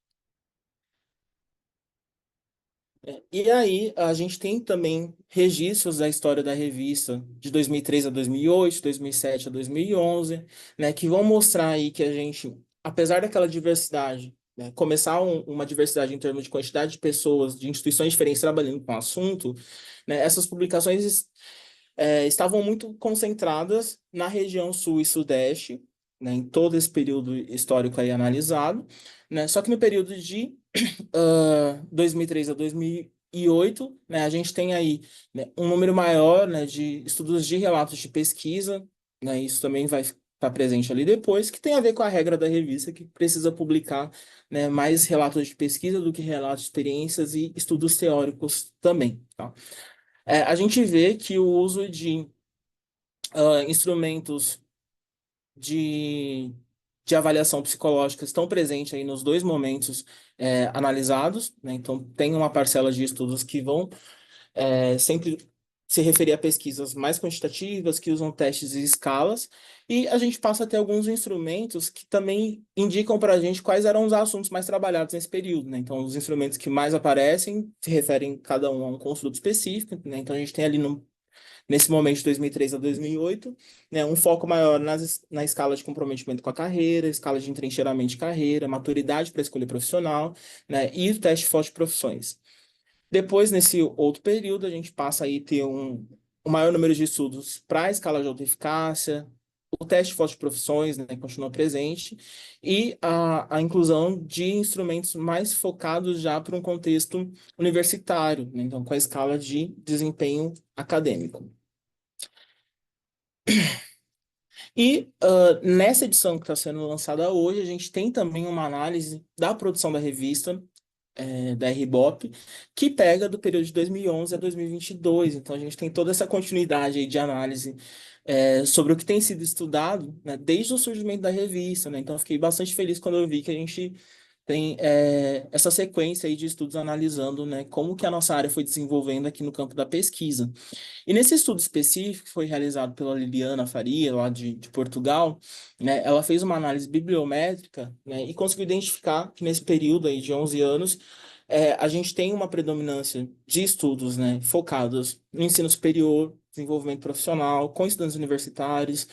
E aí, a gente tem também registros da história da revista de 2003 a 2008, 2007 a 2011, né, que vão mostrar aí que a gente, apesar daquela diversidade, né, começar uma diversidade em termos de quantidade de pessoas, de instituições diferentes trabalhando com o assunto, né, essas publicações estavam muito concentradas na região sul e sudeste, né, em todo esse período histórico aí analisado, né, só que no período de 2003 a 2008, né, a gente tem aí, né, um número maior, né, de estudos de relatos de pesquisa, né, isso também vai estar presente ali depois, que tem a ver com a regra da revista, que precisa publicar, né, mais relatos de pesquisa do que relatos de experiências e estudos teóricos também, tá? A gente vê que o uso de instrumentos de, de avaliação psicológica estão presentes aí nos dois momentos analisados, né? Então, tem uma parcela de estudos que vão sempre se referir a pesquisas mais quantitativas, que usam testes e escalas, e a gente passa a ter alguns instrumentos que também indicam para a gente quais eram os assuntos mais trabalhados nesse período, né? Então, os instrumentos que mais aparecem se referem cada um a um construto específico, né? Então, a gente tem ali nesse momento de 2003 a 2008, né, um foco maior na escala de comprometimento com a carreira, escala de entrincheiramento de carreira, maturidade para escolha profissional, né, e o teste forte de profissões. Depois, nesse outro período, a gente passa aí a ter um maior número de estudos para a escala de alta eficácia, o teste forte de profissões, né, continua presente, e a inclusão de instrumentos mais focados já para um contexto universitário, né, então com a escala de desempenho acadêmico. E nessa edição que está sendo lançada hoje, a gente tem também uma análise da produção da revista, da RBOP, que pega do período de 2011 a 2022. Então, a gente tem toda essa continuidade aí de análise sobre o que tem sido estudado, né, desde o surgimento da revista, né? Então, eu fiquei bastante feliz quando eu vi que a gente tem essa sequência aí de estudos analisando, né, como que a nossa área foi desenvolvendo aqui no campo da pesquisa. E nesse estudo específico, que foi realizado pela Liliana Faria, lá de Portugal, né, ela fez uma análise bibliométrica, né, e conseguiu identificar que nesse período aí de 11 anos, a gente tem uma predominância de estudos, né, focados no ensino superior, desenvolvimento profissional, com estudantes universitários,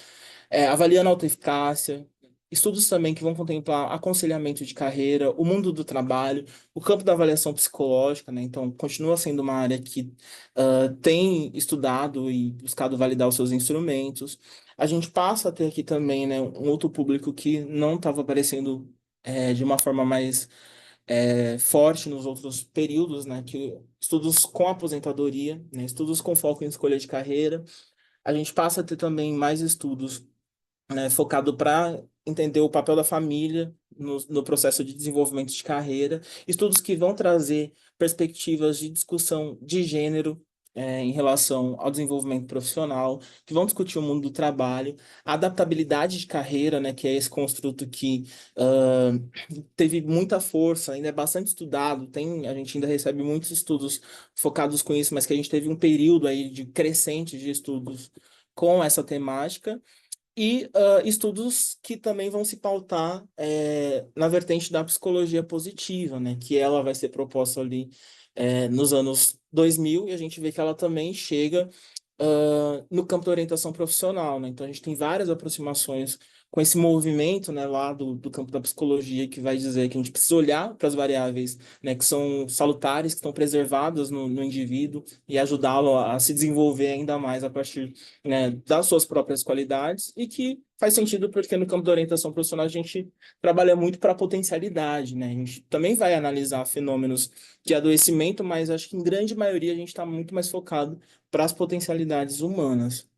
avaliando a autoeficácia, estudos também que vão contemplar aconselhamento de carreira, o mundo do trabalho, o campo da avaliação psicológica, né? Então, continua sendo uma área que tem estudado e buscado validar os seus instrumentos. A gente passa a ter aqui também, né, um outro público que não estava aparecendo de uma forma mais forte nos outros períodos, né? Que estudos com aposentadoria, né? Estudos com foco em escolha de carreira. A gente passa a ter também mais estudos, né, focado para entender o papel da família no processo de desenvolvimento de carreira, estudos que vão trazer perspectivas de discussão de gênero em relação ao desenvolvimento profissional, que vão discutir o mundo do trabalho, a adaptabilidade de carreira, né, que é esse construto que teve muita força, ainda é bastante estudado, a gente ainda recebe muitos estudos focados com isso, mas que a gente teve um período aí de crescente de estudos com essa temática, e estudos que também vão se pautar na vertente da psicologia positiva, né? Que ela vai ser proposta ali nos anos 2000 e a gente vê que ela também chega no campo da orientação profissional, né? Então a gente tem várias aproximações com esse movimento, né, lá do campo da psicologia que vai dizer que a gente precisa olhar para as variáveis, né, que são salutares, que estão preservadas no indivíduo e ajudá-lo a se desenvolver ainda mais a partir, né, das suas próprias qualidades e que faz sentido porque no campo da orientação profissional a gente trabalha muito para a potencialidade, né? A gente também vai analisar fenômenos de adoecimento, mas acho que em grande maioria a gente está muito mais focado para as potencialidades humanas.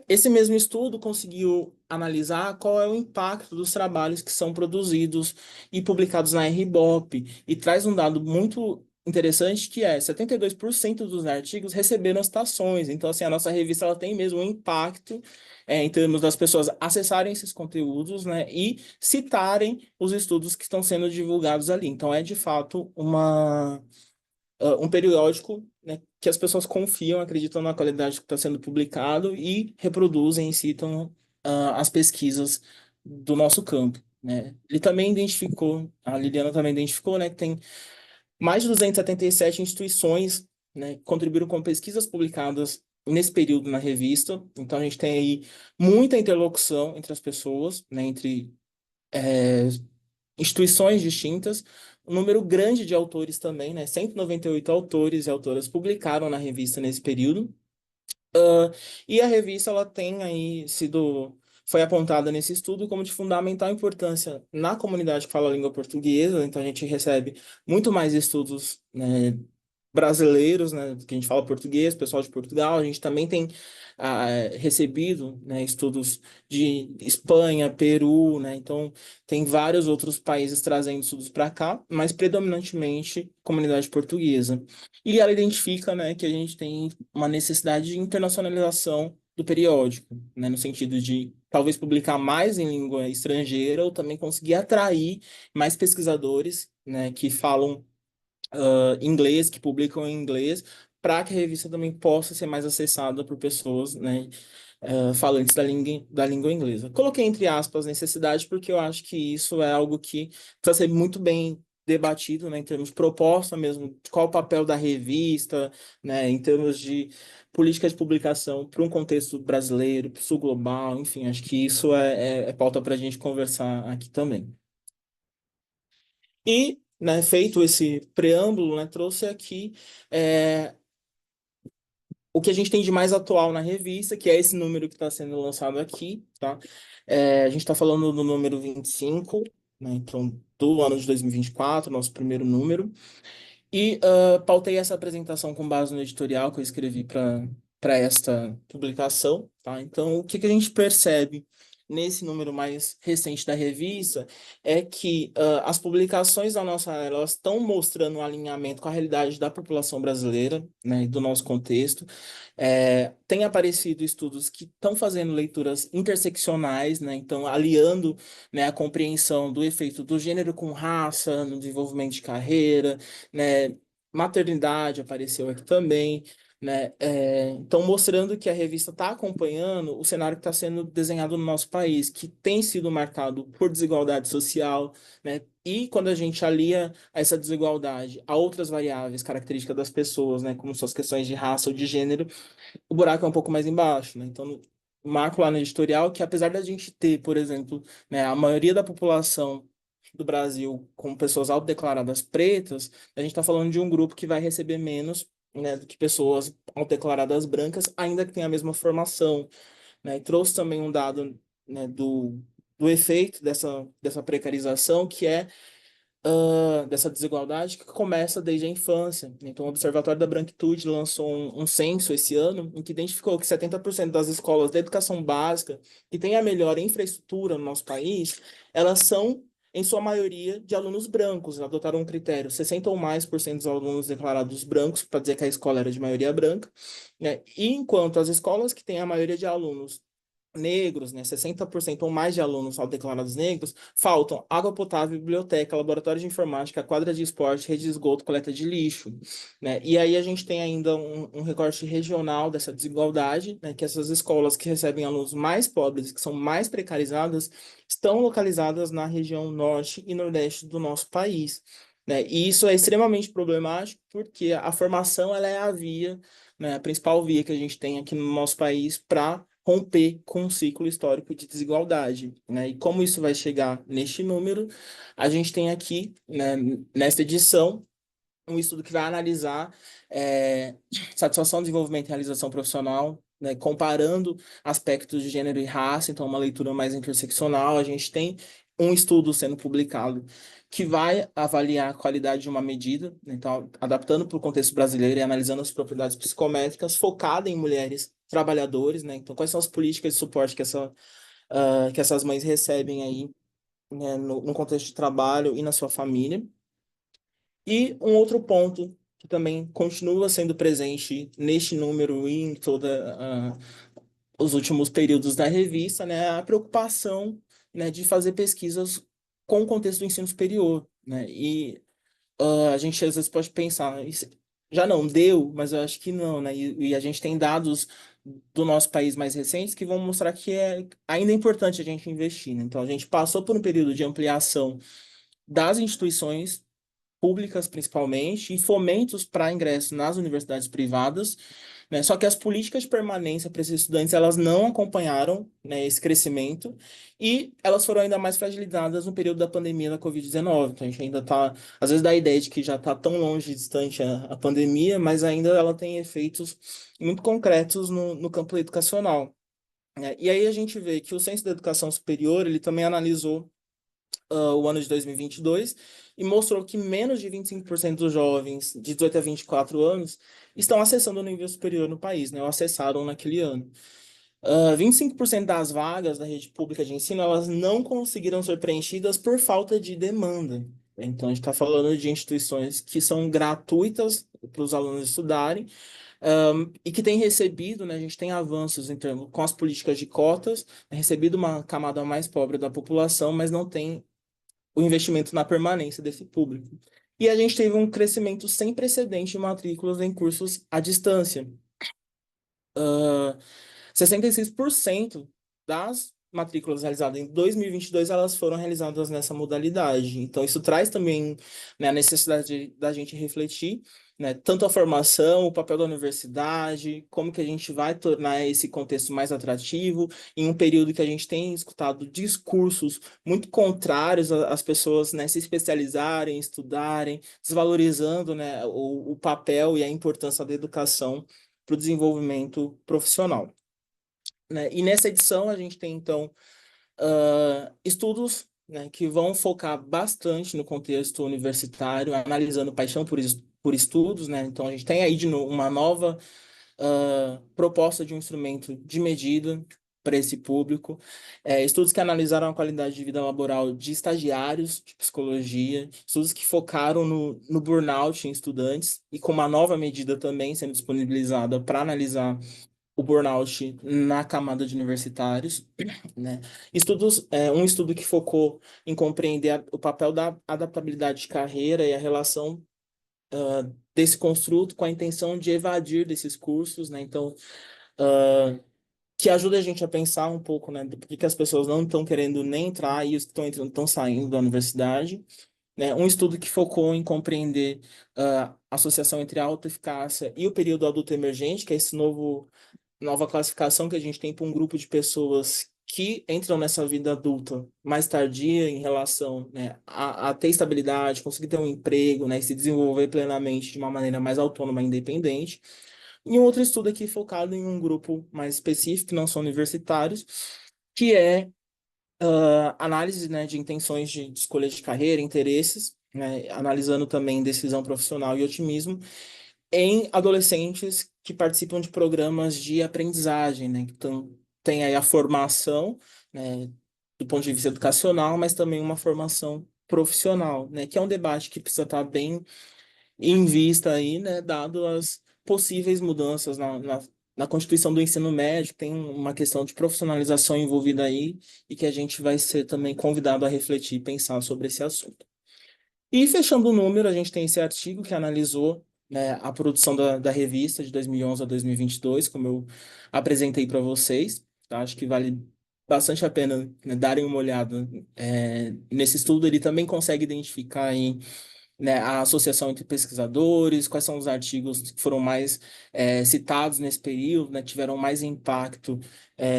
Esse mesmo estudo conseguiu analisar qual é o impacto dos trabalhos que são produzidos e publicados na RIBOP e traz um dado muito interessante que 72% dos artigos receberam citações. Então, assim, a nossa revista ela tem mesmo um impacto em termos das pessoas acessarem esses conteúdos, né, e citarem os estudos que estão sendo divulgados ali. Então, é de fato um periódico, né, que as pessoas confiam, acreditam na qualidade que está sendo publicado e reproduzem e citam as pesquisas do nosso campo, né? Ele também identificou, a Liliana também identificou, né, que tem mais de 277 instituições, né, que contribuíram com pesquisas publicadas nesse período na revista. Então a gente tem aí muita interlocução entre as pessoas, né, entre instituições distintas, um número grande de autores também, né? 198 autores e autoras publicaram na revista nesse período. E a revista ela tem aí foi apontada nesse estudo como de fundamental importância na comunidade que fala a língua portuguesa. Então a gente recebe muito mais estudos, né, brasileiros, né, que a gente fala português, pessoal de Portugal. A gente também tem recebido, né, estudos de Espanha, Peru, né, então tem vários outros países trazendo estudos para cá, mas predominantemente comunidade portuguesa. E ela identifica, né, que a gente tem uma necessidade de internacionalização do periódico, né, no sentido de talvez publicar mais em língua estrangeira ou também conseguir atrair mais pesquisadores, né, que falam inglês, que publicam em inglês, para que a revista também possa ser mais acessada por pessoas, né, falantes da língua inglesa. Coloquei entre aspas necessidade porque eu acho que isso é algo que precisa ser muito bem debatido, né, em termos de proposta mesmo, qual o papel da revista, né, em termos de política de publicação para um contexto brasileiro, para o sul global, enfim, acho que isso é pauta para a gente conversar aqui também. E, né, feito esse preâmbulo, né, trouxe aqui o que a gente tem de mais atual na revista, que é esse número que está sendo lançado aqui, tá? A gente está falando do número 25, né, então, do ano de 2024, nosso primeiro número. E pautei essa apresentação com base no editorial que eu escrevi para esta publicação, tá? Então, o que que a gente percebe nesse número mais recente da revista é que as publicações da nossa área elas estão mostrando um alinhamento com a realidade da população brasileira, né, e do nosso contexto. Tem aparecido estudos que estão fazendo leituras interseccionais, né, então aliando, né, a compreensão do efeito do gênero com raça no desenvolvimento de carreira, né, maternidade apareceu aqui também, né? Então, mostrando que a revista está acompanhando o cenário que está sendo desenhado no nosso país, que tem sido marcado por desigualdade social, né? E quando a gente alia essa desigualdade a outras variáveis características das pessoas, né, como suas questões de raça ou de gênero, o buraco é um pouco mais embaixo, né? Então, marco lá no editorial que, apesar da gente ter, por exemplo, né, a maioria da população do Brasil com pessoas autodeclaradas pretas, a gente está falando de um grupo que vai receber menos, né, do que pessoas autodeclaradas brancas, ainda que tenha a mesma formação, né? E trouxe também um dado, né, do efeito dessa precarização, que é dessa desigualdade que começa desde a infância. Então, o Observatório da Branquitude lançou um censo esse ano, em que identificou que 70% das escolas de educação básica que têm a melhor infraestrutura no nosso país, elas são, em sua maioria, de alunos brancos. Adotaram um critério: 60 ou mais por cento dos alunos declarados brancos, para dizer que a escola era de maioria branca, né? E enquanto as escolas que têm a maioria de alunos negros, né, 60% ou mais de alunos autodeclarados negros, faltam água potável, biblioteca, laboratório de informática, quadra de esporte, rede de esgoto, coleta de lixo, né? E aí a gente tem ainda um recorte regional dessa desigualdade, né, que essas escolas que recebem alunos mais pobres, que são mais precarizadas, estão localizadas na região norte e nordeste do nosso país, né? E isso é extremamente problemático porque a formação ela é a via, né, a principal via que a gente tem aqui no nosso país para romper com um ciclo histórico de desigualdade, né? E como isso vai chegar neste número, a gente tem aqui, né, nesta edição, um estudo que vai analisar satisfação, desenvolvimento e realização profissional, né, comparando aspectos de gênero e raça, então uma leitura mais interseccional. A gente tem um estudo sendo publicado que vai avaliar a qualidade de uma medida, né, então adaptando para o contexto brasileiro e analisando as propriedades psicométricas, focada em mulheres trabalhadores, né? Então, quais são as políticas de suporte que essas mães recebem aí, né, no contexto de trabalho e na sua família. E um outro ponto que também continua sendo presente neste número e em toda os últimos períodos da revista, né, é a preocupação, né, de fazer pesquisas com o contexto do ensino superior, né? E a gente às vezes pode pensar, isso já não deu, mas eu acho que não, né? E a gente tem dados do nosso país mais recentes que vão mostrar que é ainda importante a gente investir, né? Então a gente passou por um período de ampliação das instituições públicas principalmente, e fomentos para ingresso nas universidades privadas, né? Só que as políticas de permanência para esses estudantes, elas não acompanharam, né, esse crescimento, e elas foram ainda mais fragilizadas no período da pandemia da Covid-19. Então, a gente ainda está, às vezes, dá a ideia de que já está tão longe, distante a pandemia, mas ainda ela tem efeitos muito concretos no campo educacional, né? E aí a gente vê que o Censo da Educação Superior, ele também analisou o ano de 2022 e mostrou que menos de 25% dos jovens de 18 a 24 anos estão acessando o nível superior no país, né? Ou acessaram naquele ano. 25% das vagas da rede pública de ensino, elas não conseguiram ser preenchidas por falta de demanda. Então, a gente está falando de instituições que são gratuitas para os alunos estudarem, e que têm recebido, né, a gente tem avanços em termos com as políticas de cotas, recebido uma camada mais pobre da população, mas não tem o investimento na permanência desse público. E a gente teve um crescimento sem precedente de matrículas em cursos à distância. 66% das matrículas realizadas em 2022, elas foram realizadas nessa modalidade. Então, isso traz também, né, a necessidade da gente refletir, né, tanto a formação, o papel da universidade, como que a gente vai tornar esse contexto mais atrativo, em um período que a gente tem escutado discursos muito contrários às pessoas, né, se especializarem, estudarem, desvalorizando, né, o papel e a importância da educação para o desenvolvimento profissional, né? E nessa edição a gente tem, então, estudos, né, que vão focar bastante no contexto universitário, analisando paixão por estudos, né? Então, a gente tem aí uma nova proposta de um instrumento de medida para esse público, estudos que analisaram a qualidade de vida laboral de estagiários de psicologia, estudos que focaram no burnout em estudantes, e com uma nova medida também sendo disponibilizada para analisar o burnout na camada de universitários, né? Um estudo que focou em compreender o papel da adaptabilidade de carreira e a relação desse construto com a intenção de evadir desses cursos, né? Então, que ajuda a gente a pensar um pouco, né, do porquê que as pessoas não estão querendo nem entrar e os que estão entrando estão saindo da universidade, né? Um estudo que focou em compreender a associação entre a autoeficácia e o período adulto emergente, que é esse novo nova classificação que a gente tem para um grupo de pessoas que entram nessa vida adulta mais tardia em relação, né, a ter estabilidade, conseguir ter um emprego, né, e se desenvolver plenamente de uma maneira mais autônoma e independente. E um outro estudo aqui focado em um grupo mais específico, que não são universitários, que é análise, né, de intenções de escolha de carreira, interesses, né, analisando também decisão profissional e otimismo em adolescentes que participam de programas de aprendizagem, né? Então, tem aí a formação, né, do ponto de vista educacional, mas também uma formação profissional, né? Que é um debate que precisa estar bem em vista aí, né? Dado as possíveis mudanças na Constituição do ensino médio, tem uma questão de profissionalização envolvida aí e que a gente vai ser também convidado a refletir e pensar sobre esse assunto. E fechando o número, a gente tem esse artigo que analisou, né, a produção da revista de 2011 a 2022, como eu apresentei para vocês. Tá? Acho que vale bastante a pena, né, darem uma olhada. Nesse estudo, ele também consegue identificar aí, né, a associação entre pesquisadores, quais são os artigos que foram mais citados nesse período, né, tiveram mais impacto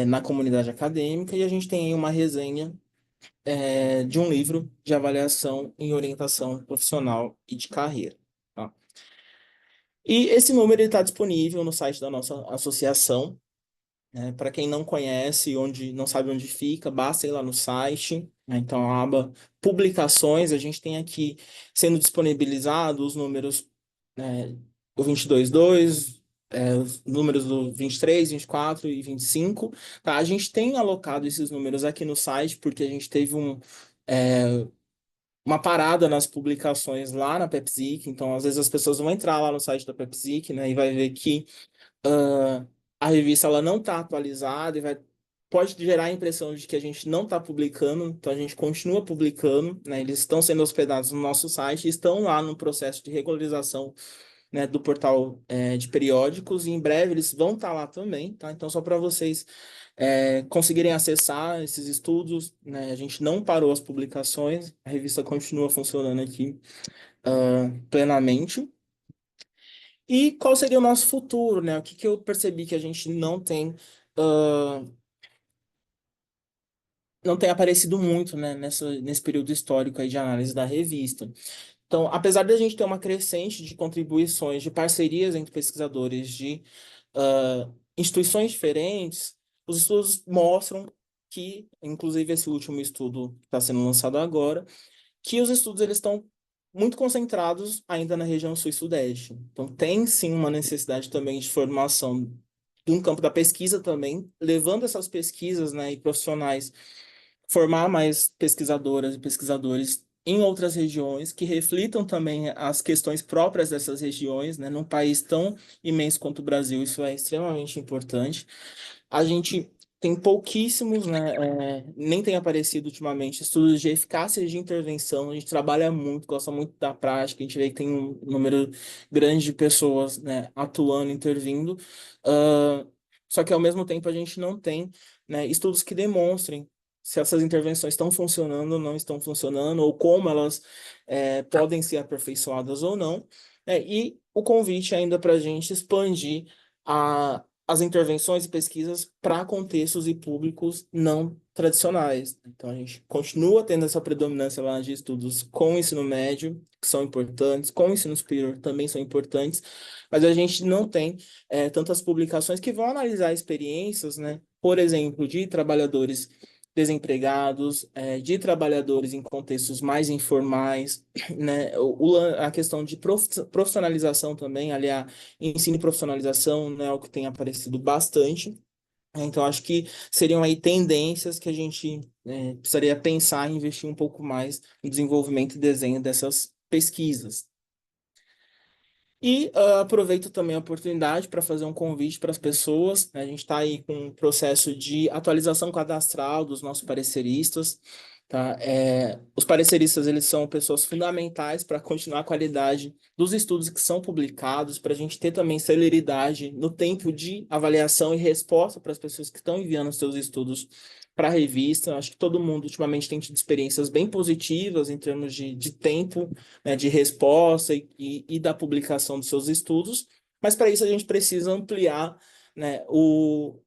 na comunidade acadêmica, e a gente tem aí uma resenha de um livro de avaliação em orientação profissional e de carreira. Tá? E esse número está disponível no site da nossa associação. Né? Para quem não conhece, não sabe onde fica, basta ir lá no site. Né? Então, a aba publicações, a gente tem aqui sendo disponibilizados os números, né, o 22.2, os números do 23, 24 e 25. Tá? A gente tem alocado esses números aqui no site porque a gente teve uma parada nas publicações lá na PepsiC. Então, às vezes as pessoas vão entrar lá no site da PepsiC, né, e vai ver que ah, a revista ela não está atualizada e pode gerar a impressão de que a gente não está publicando. Então, a gente continua publicando, né, eles estão sendo hospedados no nosso site e estão lá no processo de regularização, né, do portal de periódicos, e em breve eles vão estar lá também, tá? Então, só para vocês conseguirem acessar esses estudos, né? A gente não parou as publicações, a revista continua funcionando aqui plenamente. E qual seria o nosso futuro, né? O que que eu percebi que a gente ah, não tem aparecido muito, né, nesse período histórico aí de análise da revista. Então, apesar de a gente ter uma crescente de contribuições, de parcerias entre pesquisadores de instituições diferentes, os estudos mostram que, inclusive esse último estudo que está sendo lançado agora, que os estudos eles estão muito concentrados ainda na região sul e sudeste. Então, tem sim uma necessidade também de formação de um campo da pesquisa também, levando essas pesquisas, né, e profissionais, formar mais pesquisadoras e pesquisadores em outras regiões que reflitam também as questões próprias dessas regiões, né? Num país tão imenso quanto o Brasil, isso é extremamente importante. A gente tem pouquíssimos, né, nem tem aparecido ultimamente, estudos de eficácia de intervenção. A gente trabalha muito, gosta muito da prática, a gente vê que tem um número grande de pessoas, né, atuando, intervindo. Só que, ao mesmo tempo, a gente não tem, né, estudos que demonstrem se essas intervenções estão funcionando ou não estão funcionando, ou como elas podem ser aperfeiçoadas ou não. E o convite ainda para a gente expandir as intervenções e pesquisas para contextos e públicos não tradicionais. Então, a gente continua tendo essa predominância lá de estudos com o ensino médio, que são importantes, com o ensino superior também são importantes, mas a gente não tem tantas publicações que vão analisar experiências, né? Por exemplo, de trabalhadores desempregados, de trabalhadores em contextos mais informais, né? A questão de profissionalização também, aliás, ensino e profissionalização, né, é o que tem aparecido bastante. Então, acho que seriam aí tendências que a gente precisaria pensar em investir um pouco mais no desenvolvimento e desenho dessas pesquisas. E aproveito também a oportunidade para fazer um convite para as pessoas, né? A gente está aí com um processo de atualização cadastral dos nossos pareceristas. Tá? Os pareceristas eles são pessoas fundamentais para continuar a qualidade dos estudos que são publicados, para a gente ter também celeridade no tempo de avaliação e resposta para as pessoas que estão enviando os seus estudos para a revista. Acho que todo mundo ultimamente tem tido experiências bem positivas em termos de tempo, né, de resposta e da publicação dos seus estudos, mas para isso a gente precisa ampliar né, o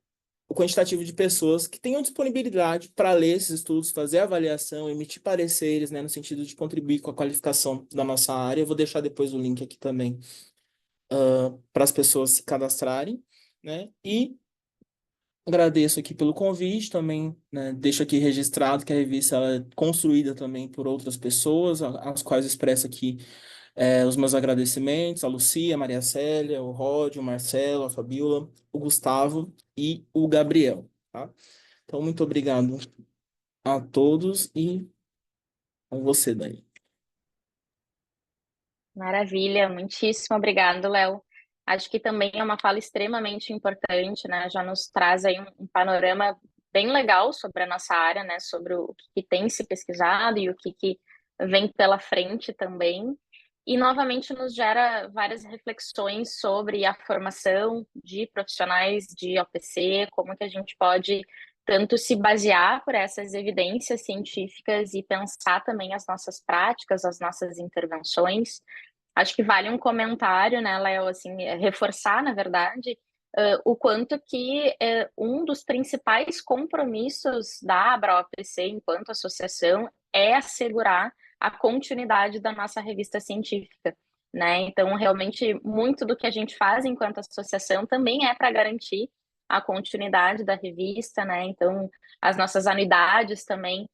quantitativo de pessoas que tenham disponibilidade para ler esses estudos, fazer avaliação, emitir pareceres, né, no sentido de contribuir com a qualificação da nossa área. Eu vou deixar depois o link aqui também para as pessoas se cadastrarem, né? E agradeço aqui pelo convite também, né? Deixo aqui registrado que a revista ela é construída também por outras pessoas, as quais expresso aqui os meus agradecimentos, a Lucia, a Maria Célia, o Rod, o Marcelo, a Fabiola, o Gustavo e o Gabriel, tá? Então, muito obrigado a todos e a você, Dani. Maravilha, muitíssimo obrigado, Léo. Acho que também é uma fala extremamente importante, né? Já nos traz aí um panorama bem legal sobre a nossa área, né? Sobre o que tem se pesquisado e o que vem pela frente também. E novamente nos gera várias reflexões sobre a formação de profissionais de OPC, como que a gente pode tanto se basear por essas evidências científicas e pensar também as nossas práticas, as nossas intervenções. Acho que vale um comentário, né, Léo, assim, reforçar, na verdade, o quanto que um dos principais compromissos da ABRA-OPC enquanto associação é assegurar a continuidade da nossa revista científica, né? Então, realmente, muito do que a gente faz enquanto associação também é para garantir a continuidade da revista, né? Então, as nossas anuidades também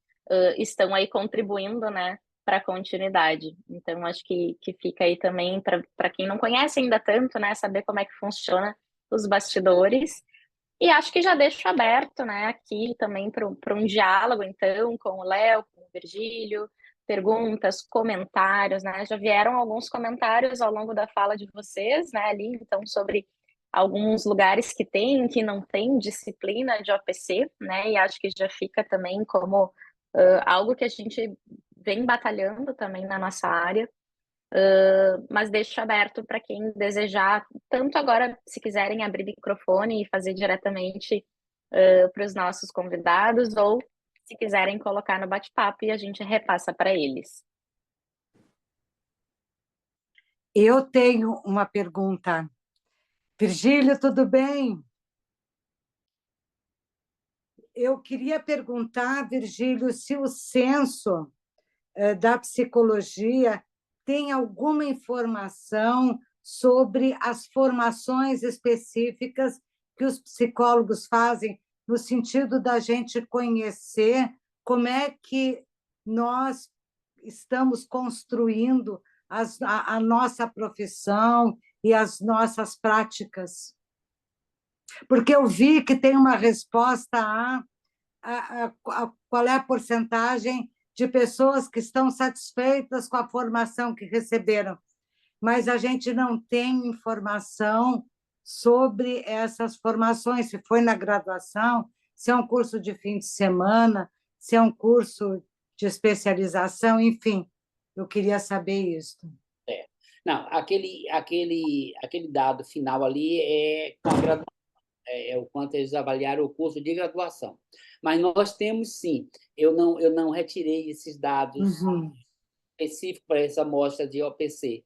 estão aí contribuindo, né, para a continuidade. Então, acho que fica aí também para quem não conhece ainda tanto, né, saber como é que funciona os bastidores. E acho que já deixo aberto, né, aqui também para um diálogo, então, com o Léo, com o Virgílio, perguntas, comentários, né? Já vieram alguns comentários ao longo da fala de vocês, né, ali, então, sobre alguns lugares que tem, que não tem disciplina de OPC, né? E acho que já fica também como algo que a gente vem batalhando também na nossa área, mas deixo aberto para quem desejar, tanto agora, se quiserem abrir microfone e fazer diretamente para os nossos convidados, ou se quiserem colocar no bate-papo e a gente repassa para eles. Eu tenho uma pergunta. Virgílio, tudo bem? Eu queria perguntar, Virgílio, se o censo da psicologia tem alguma informação sobre as formações específicas que os psicólogos fazem, no sentido da gente conhecer como é que nós estamos construindo a nossa profissão e as nossas práticas. Porque eu vi que tem uma resposta a qual é a porcentagem de pessoas que estão satisfeitas com a formação que receberam, mas a gente não tem informação sobre essas formações, se foi na graduação, se é um curso de fim de semana, se é um curso de especialização, enfim, eu queria saber isso. Não, aquele dado final ali é com a graduação, é o quanto eles avaliaram o curso de graduação. Mas nós temos, sim, eu não retirei esses dados específicos para essa amostra de OPC.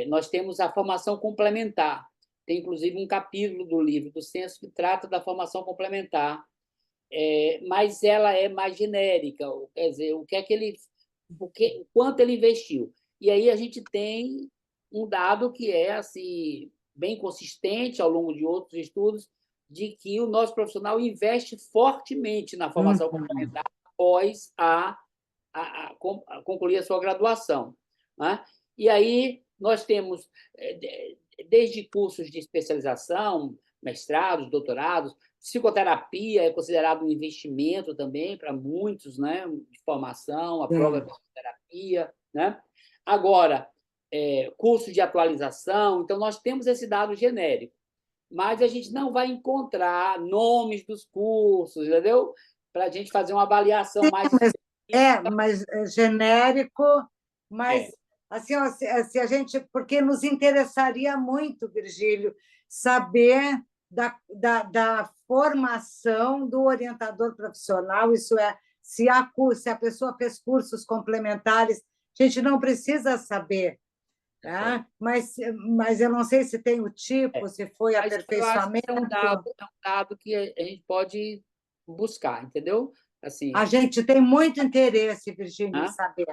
Nós temos a formação complementar. Tem, inclusive, um capítulo do livro do censo que trata da formação complementar, mas ela é mais genérica, quer dizer, o quanto ele investiu. E aí a gente tem um dado que é assim, bem consistente ao longo de outros estudos, de que o nosso profissional investe fortemente na formação complementar após a concluir a sua graduação, né? E aí nós temos, desde cursos de especialização, mestrados, doutorados, psicoterapia é considerado um investimento também para muitos, né, de formação, a prova de psicoterapia, né? Agora, curso de atualização, então nós temos esse dado genérico, mas a gente não vai encontrar nomes dos cursos, entendeu? Para a gente fazer uma avaliação mais... mas genérico, mas assim, ó, se a gente, porque nos interessaria muito, Virgílio, saber da formação do orientador profissional, isso é, se a pessoa fez cursos complementares, a gente não precisa saber tá? Mas eu não sei se tem o tipo, se foi Mas eu acho que aperfeiçoamento. é um dado que a gente pode buscar, entendeu? Assim, A gente tem muito interesse, Virgínia, em né? saber.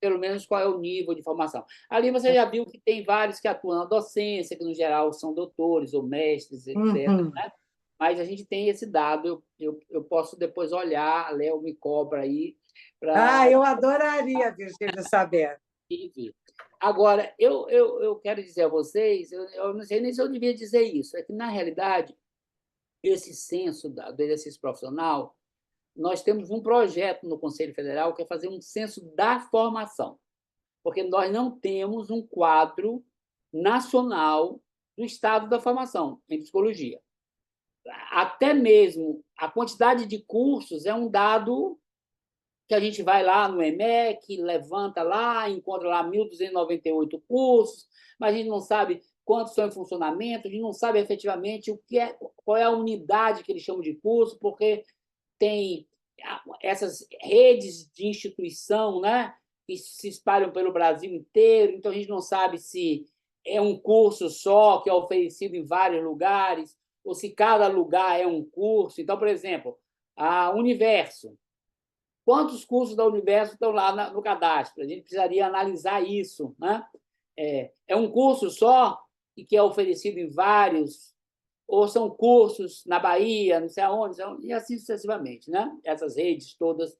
Pelo menos qual é o nível de formação. Ali você já viu que tem vários que atuam na docência, que no geral são doutores ou mestres, etc. Uhum. Mas a gente tem esse dado, eu posso depois olhar, a Léo me cobra aí Ah, para eu adoraria, Virgínia, saber. ver. Agora, eu quero dizer a vocês, eu não sei nem se eu devia dizer isso, é que, na realidade, esse censo do exercício profissional, nós temos um projeto no Conselho Federal que é fazer um censo da formação, porque nós não temos um quadro nacional do estado da formação em psicologia. Até mesmo a quantidade de cursos é um dado que a gente vai lá no EMEC, levanta lá, encontra lá 1.298 cursos, mas a gente não sabe quantos estão em funcionamento, a gente não sabe efetivamente qual é a unidade que eles chamam de curso, porque tem essas redes de instituição, né, que se espalham pelo Brasil inteiro, então a gente não sabe se é um curso só que é oferecido em vários lugares, ou se cada lugar é um curso. Então, por exemplo, a Universo. Quantos cursos da Universo estão lá no cadastro? A gente precisaria analisar isso, né? É um curso só e que é oferecido em vários, ou são cursos na Bahia, não sei aonde, e assim sucessivamente, né? Essas redes todas,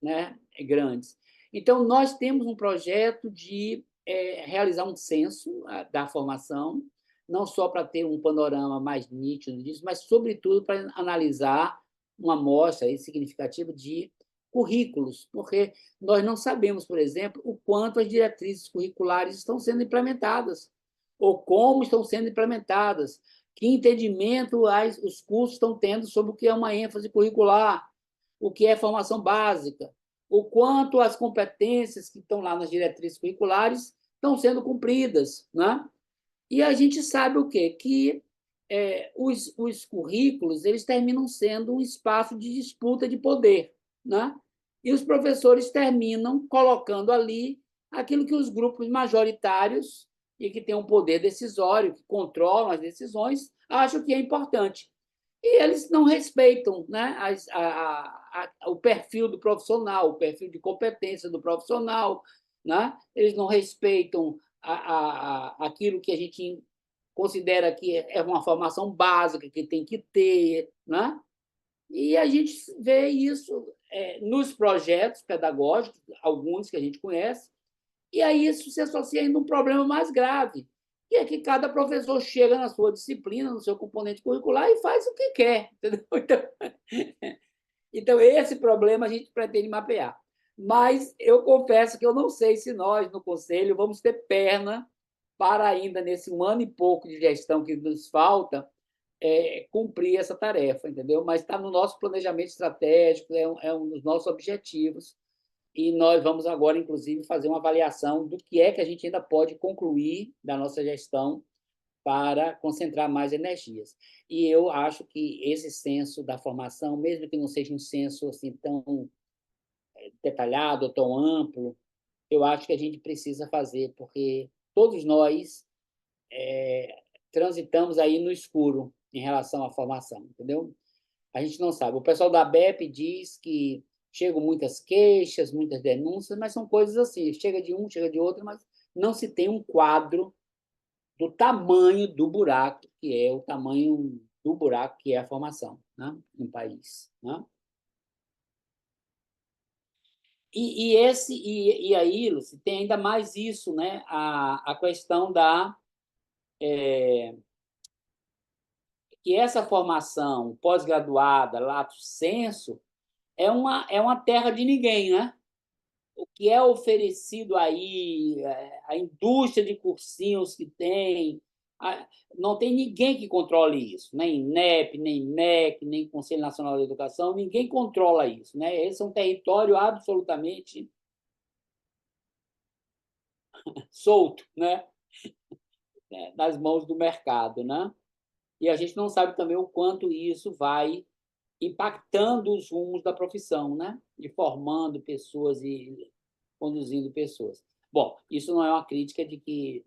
né, grandes. Então, nós temos um projeto de realizar um censo da formação, não só para ter um panorama mais nítido disso, mas, sobretudo, para analisar uma amostra aí significativa de currículos, porque nós não sabemos, por exemplo, o quanto as diretrizes curriculares estão sendo implementadas, ou como estão sendo implementadas, que entendimento os cursos estão tendo sobre o que é uma ênfase curricular, o que é formação básica, o quanto as competências que estão lá nas diretrizes curriculares estão sendo cumpridas, né? E a gente sabe o quê? Que os currículos eles terminam sendo um espaço de disputa de poder, né? E os professores terminam colocando ali aquilo que os grupos majoritários e que têm um poder decisório, que controlam as decisões, acham que é importante. E eles não respeitam, né, o perfil do profissional, o perfil de competência do profissional, né? Eles não respeitam aquilo que a gente considera que é uma formação básica que tem que ter, né? E a gente vê isso nos projetos pedagógicos, alguns que a gente conhece, e aí isso se associa ainda a um problema mais grave, que é que cada professor chega na sua disciplina, no seu componente curricular e faz o que quer. Entendeu? Então, esse problema a gente pretende mapear. Mas eu confesso que eu não sei se nós, no Conselho, vamos ter perna para ainda, nesse 1 ano e pouco de gestão que nos falta, cumprir essa tarefa, entendeu? Mas está no nosso planejamento estratégico, é um dos nossos objetivos, e nós vamos agora, inclusive, fazer uma avaliação do que é que a gente ainda pode concluir da nossa gestão para concentrar mais energias. E eu acho que esse censo da formação, mesmo que não seja um censo assim tão detalhado, tão amplo, eu acho que a gente precisa fazer, porque todos nós transitamos aí no escuro em relação à formação, entendeu? A gente não sabe. O pessoal da ABEP diz que chegam muitas queixas, muitas denúncias, mas são coisas assim, chega de um, chega de outro, mas não se tem um quadro do tamanho do buraco, que é o tamanho do buraco que é a formação, né, no país, né? E aí, Lúcia, tem ainda mais isso, né? A questão que essa formação pós-graduada, lato sensu, é uma terra de ninguém, né? O que é oferecido aí, a indústria de cursinhos que tem, não tem ninguém que controle isso, nem INEP, nem MEC, nem Conselho Nacional da Educação, ninguém controla isso, né? Esse é um território absolutamente solto, né? Nas mãos do mercado, né? E a gente não sabe também o quanto isso vai impactando os rumos da profissão, né? E formando pessoas e conduzindo pessoas. Bom, isso não é uma crítica de que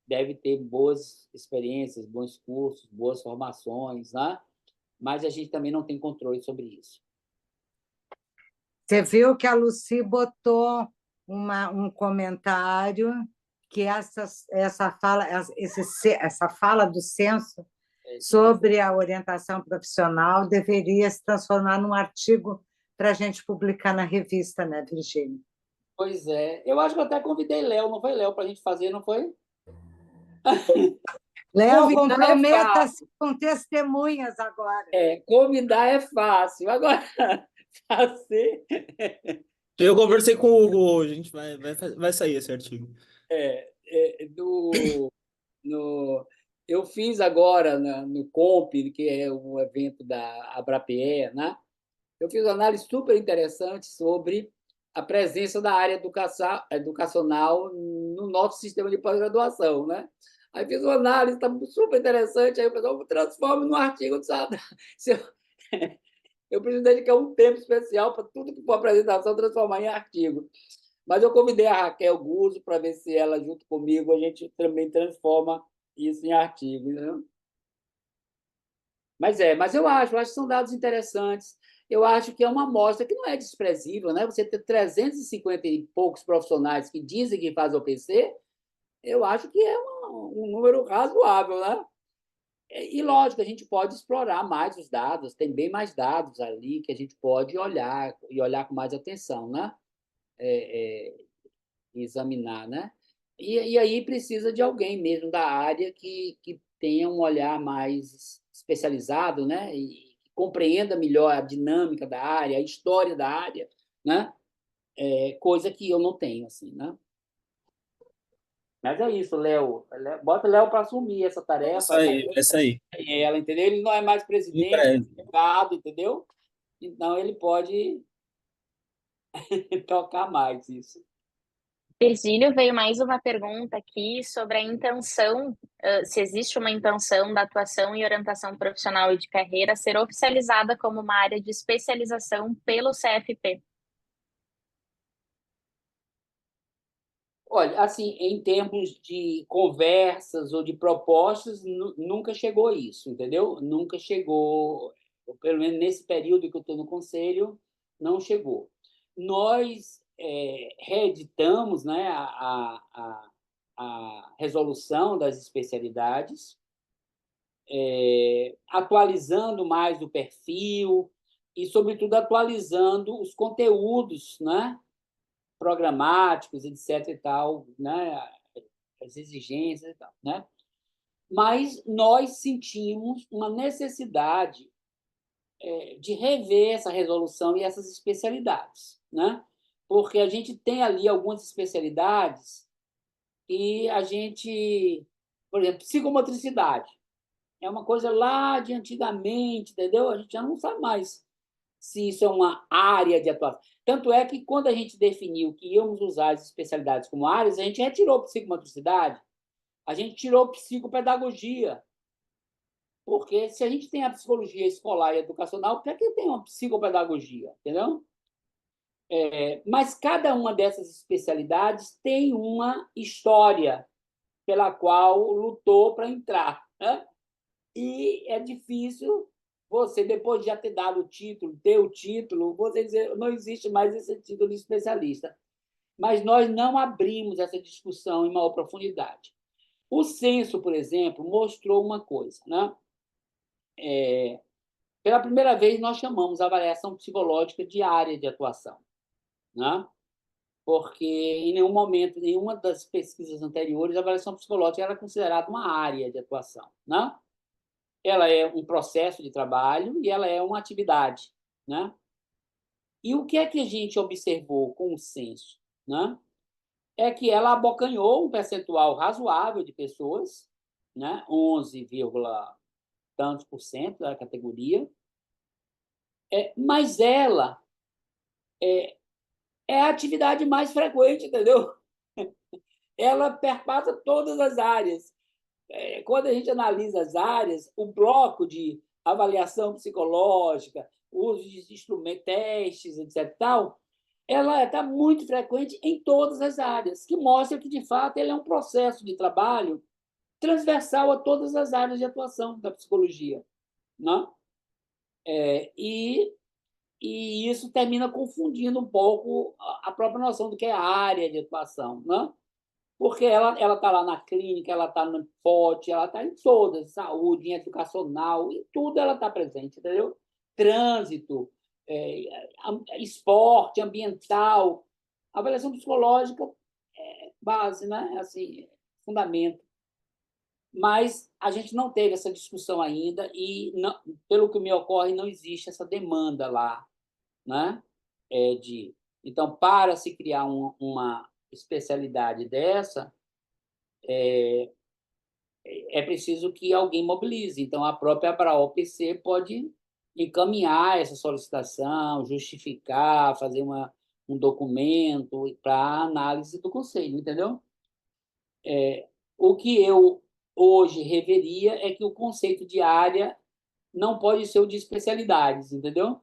deve ter boas experiências, bons cursos, boas formações, né? Mas a gente também não tem controle sobre isso. Você viu que a Lucy botou um comentário que essa fala do censo sobre a orientação profissional deveria se transformar num artigo para a gente publicar na revista, né, Virgínia? Pois é. Eu acho que eu até convidei Léo, não foi, Léo, para a gente fazer, não foi? Léo, Convidar comprometa-se com testemunhas agora. Convidar é fácil. Agora, fazer... Eu conversei com o Hugo hoje, a gente vai sair esse artigo. Eu fiz agora no COMP, que é um evento da Abrape, né? Eu fiz uma análise super interessante sobre a presença da área educacional no nosso sistema de pós-graduação, né? Aí fiz uma análise, está super interessante, aí o pessoal transforma num artigo. Eu preciso dedicar um tempo especial para tudo que for apresentação transformar em artigo. Mas eu convidei a Raquel Guzzo para ver se ela, junto comigo, a gente também transforma isso em artigo. Né? Mas eu acho que são dados interessantes. Eu acho que é uma amostra que não é desprezível, né? Você ter 350 e poucos profissionais que dizem que fazem OPC, eu acho que é um número razoável, né? E, lógico, a gente pode explorar mais os dados, tem bem mais dados ali que a gente pode olhar, e olhar com mais atenção, né? Examinar, né? E aí precisa de alguém mesmo da área que tenha um olhar mais especializado, né? E que compreenda melhor a dinâmica da área, a história da área, né? Coisa que eu não tenho, assim, né? Mas é isso, Léo. Bota o Léo para assumir essa tarefa. Vai sair. Ela, entendeu? Ele não é mais Em presidente, breve. deputado, entendeu? Então, ele pode tocar mais isso. Virgílio, veio mais uma pergunta aqui sobre a intenção, se existe uma intenção da atuação e orientação profissional e de carreira ser oficializada como uma área de especialização pelo CFP. Olha, assim, em termos de conversas ou de propostas, nunca chegou a isso, entendeu? Nunca chegou, pelo menos nesse período que eu estou no conselho, não chegou. Nós reeditamos, né, a resolução das especialidades, atualizando mais o perfil e, sobretudo, atualizando os conteúdos, né? Programáticos, etc. e tal, né? As exigências e tal, né? Mas nós sentimos uma necessidade de rever essa resolução e essas especialidades, né? Porque a gente tem ali algumas especialidades e a gente, por exemplo, psicomotricidade é uma coisa lá de antigamente, entendeu? A gente já não sabe mais se isso é uma área de atuação. Tanto é que, quando a gente definiu que íamos usar as especialidades como áreas, a gente retirou psicomotricidade, a gente tirou psicopedagogia. Porque, se a gente tem a psicologia escolar e educacional, por que tem uma psicopedagogia? Entendeu? Mas cada uma dessas especialidades tem uma história pela qual lutou para entrar. Né? E é difícil você, depois de já ter dado o título, ter o título, você dizer, não existe mais esse título de especialista. Mas nós não abrimos essa discussão em maior profundidade. O censo, por exemplo, mostrou uma coisa. Né? Pela primeira vez, nós chamamos a avaliação psicológica de área de atuação. Né? Porque, em nenhum momento, em nenhuma das pesquisas anteriores, a avaliação psicológica era considerada uma área de atuação. Né? Ela é um processo de trabalho e ela é uma atividade. Né? E o que é que a gente observou com o censo? Né? É que ela abocanhou um percentual razoável de pessoas, né? 11, tantos por cento da categoria, mas ela é a atividade mais frequente, entendeu? Ela perpassa todas as áreas. Quando a gente analisa as áreas, o bloco de avaliação psicológica, uso de instrumentos, testes, etc. Tal, ela está muito frequente em todas as áreas, que mostra que, de fato, ele é um processo de trabalho transversal a todas as áreas de atuação da psicologia, né? E isso termina confundindo um pouco a própria noção do que é a área de atuação, né? Porque ela está lá na clínica, ela está no pote, ela está em todas, saúde, em educacional, em tudo ela está presente, entendeu? Trânsito, esporte, ambiental, avaliação psicológica é base, né? Assim, fundamento. Mas a gente não teve essa discussão ainda e, não, pelo que me ocorre, não existe essa demanda lá, né? Então, para se criar uma especialidade dessa, é preciso que alguém mobilize. Então, a própria ABRAOPC pode encaminhar essa solicitação, justificar, fazer um documento para análise do conselho, entendeu? O que eu hoje reveria é que o conceito de área não pode ser o de especialidades, entendeu?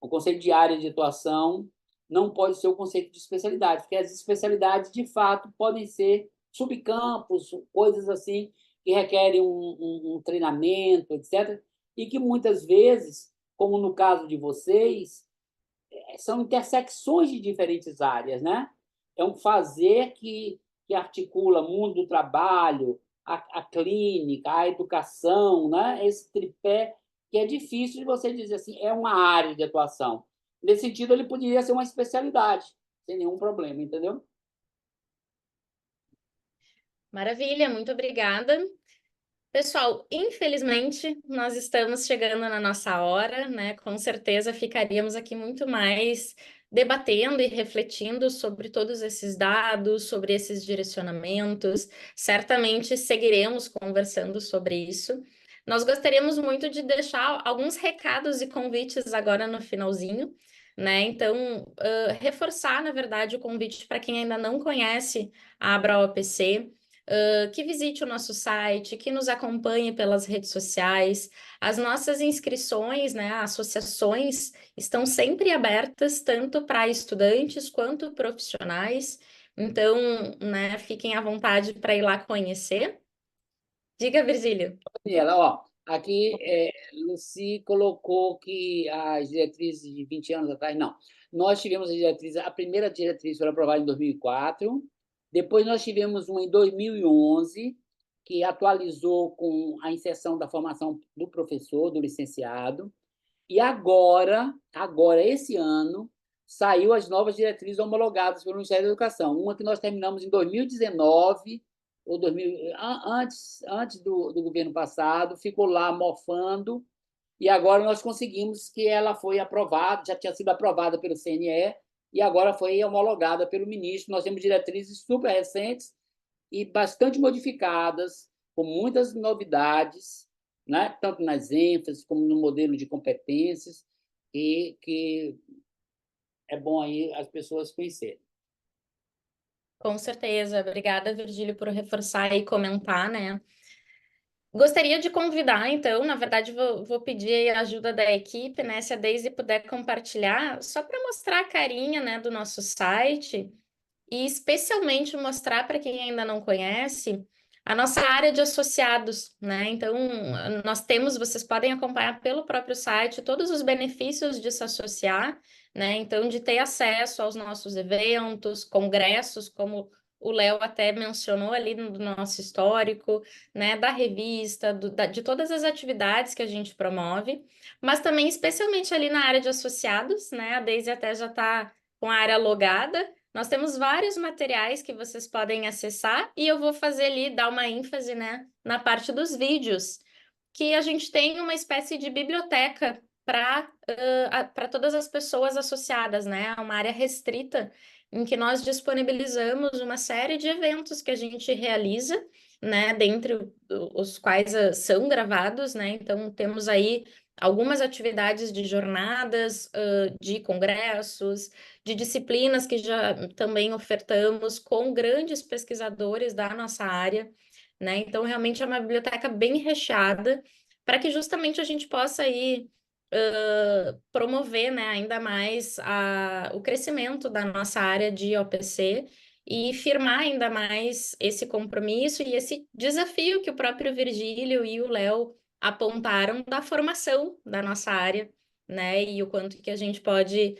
O conceito de área de atuação não pode ser o conceito de especialidade, porque as especialidades, de fato, podem ser subcampos, coisas assim, que requerem um treinamento, etc., e que muitas vezes, como no caso de vocês, são intersecções de diferentes áreas, né? É um fazer que articula mundo do trabalho, a clínica, a educação, né? Esse tripé que é difícil de você dizer assim, é uma área de atuação. Nesse sentido, ele poderia ser uma especialidade, sem nenhum problema, entendeu? Maravilha, muito obrigada. Pessoal, infelizmente, nós estamos chegando na nossa hora, né? Com certeza ficaríamos aqui muito mais debatendo e refletindo sobre todos esses dados, sobre esses direcionamentos. Certamente seguiremos conversando sobre isso. Nós gostaríamos muito de deixar alguns recados e convites agora no finalzinho, né? Então, reforçar, na verdade, o convite para quem ainda não conhece a ABRAOPC, que visite o nosso site, que nos acompanhe pelas redes sociais. As nossas inscrições, né, associações, estão sempre abertas, tanto para estudantes quanto profissionais. Então, né, fiquem à vontade para ir lá conhecer. Diga, Virgílio. Daniela, ó, aqui Luci colocou que as diretrizes de 20 anos atrás, não. Nós tivemos a primeira diretriz foi aprovada em 2004, depois nós tivemos uma em 2011, que atualizou com a inserção da formação do professor, do licenciado, e agora esse ano, saiu as novas diretrizes homologadas pelo Ministério da Educação, uma que nós terminamos em 2019, ou 2000, antes do governo passado, ficou lá mofando, e agora nós conseguimos que ela foi aprovada, já tinha sido aprovada pelo CNE, e agora foi homologada pelo ministro. Nós temos diretrizes super recentes e bastante modificadas, com muitas novidades, né? Tanto nas ênfases como no modelo de competências, e que é bom aí as pessoas conhecerem. Com certeza. Obrigada, Virgílio, por reforçar e comentar, né? Gostaria de convidar, então, na verdade, vou pedir a ajuda da equipe, né? Se a Daisy puder compartilhar, só para mostrar a carinha, né, do nosso site e especialmente mostrar para quem ainda não conhece a nossa área de associados, né? Então, nós temos, vocês podem acompanhar pelo próprio site todos os benefícios de se associar, né? Então, de ter acesso aos nossos eventos, congressos, como o Léo até mencionou ali no nosso histórico, né, da revista, de todas as atividades que a gente promove, mas também especialmente ali na área de associados, né, a Daisy até já está com a área logada, nós temos vários materiais que vocês podem acessar e eu vou fazer ali, dar uma ênfase, né, na parte dos vídeos, que a gente tem uma espécie de biblioteca para todas as pessoas associadas, né, uma área restrita em que nós disponibilizamos uma série de eventos que a gente realiza, né, dentre os quais são gravados, né, então temos aí algumas atividades de jornadas, de congressos, de disciplinas que já também ofertamos com grandes pesquisadores da nossa área, né, então realmente é uma biblioteca bem recheada, para que justamente a gente possa aí promover, né, ainda mais o crescimento da nossa área de OPC e firmar ainda mais esse compromisso e esse desafio que o próprio Virgílio e o Léo apontaram da formação da nossa área, né, e o quanto que a gente pode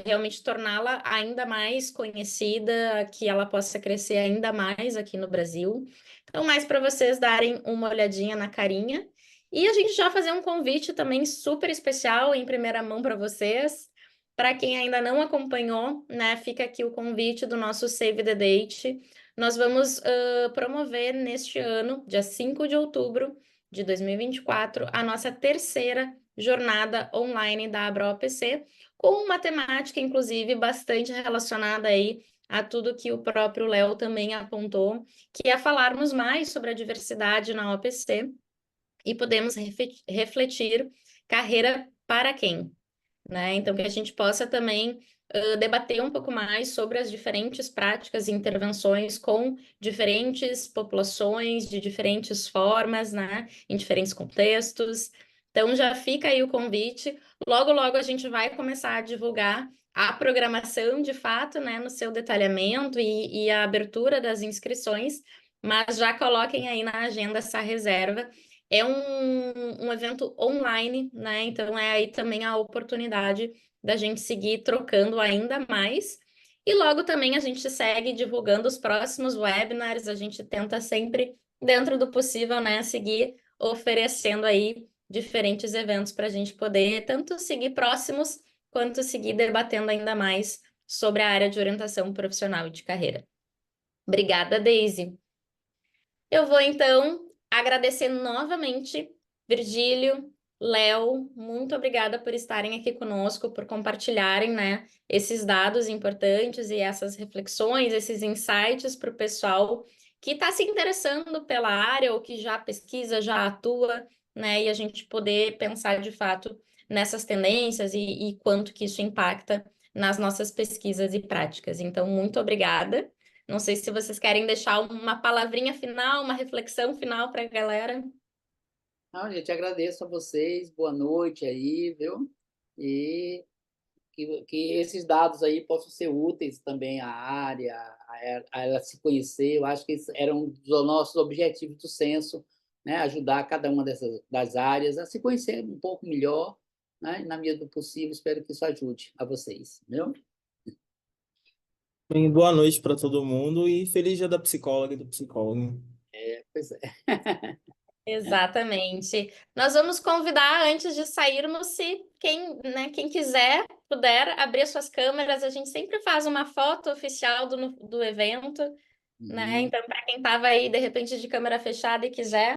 realmente torná-la ainda mais conhecida, que ela possa crescer ainda mais aqui no Brasil. Então, mais para vocês darem uma olhadinha na carinha. E a gente já fazer um convite também super especial em primeira mão para vocês. Para quem ainda não acompanhou, né, fica aqui o convite do nosso Save the Date. Nós vamos promover neste ano, dia 5 de outubro de 2024, a nossa terceira jornada online da ABROPC, com uma temática, inclusive, bastante relacionada aí a tudo que o próprio Léo também apontou, que é falarmos mais sobre a diversidade na OPC e podemos refletir carreira para quem, né? Então, que a gente possa também debater um pouco mais sobre as diferentes práticas e intervenções com diferentes populações, de diferentes formas, né? Em diferentes contextos. Então, já fica aí o convite. Logo, logo a gente vai começar a divulgar a programação, de fato, né? No seu detalhamento e a abertura das inscrições, mas já coloquem aí na agenda essa reserva. É um evento online, né? Então é aí também a oportunidade da gente seguir trocando ainda mais. E logo também a gente segue divulgando os próximos webinars, a gente tenta sempre, dentro do possível, né, seguir oferecendo aí diferentes eventos para a gente poder tanto seguir próximos, quanto seguir debatendo ainda mais sobre a área de orientação profissional e de carreira. Obrigada, Daisy. Eu vou, então, agradecer novamente, Virgílio, Léo, muito obrigada por estarem aqui conosco, por compartilharem, né, esses dados importantes e essas reflexões, esses insights para o pessoal que está se interessando pela área ou que já pesquisa, já atua, né, e a gente poder pensar de fato nessas tendências e quanto que isso impacta nas nossas pesquisas e práticas. Então, muito obrigada. Não sei se vocês querem deixar uma palavrinha final, uma reflexão final para a galera. Não, gente, agradeço a vocês, boa noite aí, viu? E que esses dados aí possam ser úteis também à área, a ela se conhecer. Eu acho que esse era um dos nossos objetivos do censo, né? Ajudar cada uma das áreas a se conhecer um pouco melhor, né? Na medida do possível, espero que isso ajude a vocês, viu? Bem, boa noite para todo mundo e feliz dia da psicóloga e do psicólogo. Pois é. Exatamente. Nós vamos convidar, antes de sairmos, se quem quiser, puder abrir suas câmeras, a gente sempre faz uma foto oficial do evento, né? Então, para quem estava aí, de repente, de câmera fechada e quiser,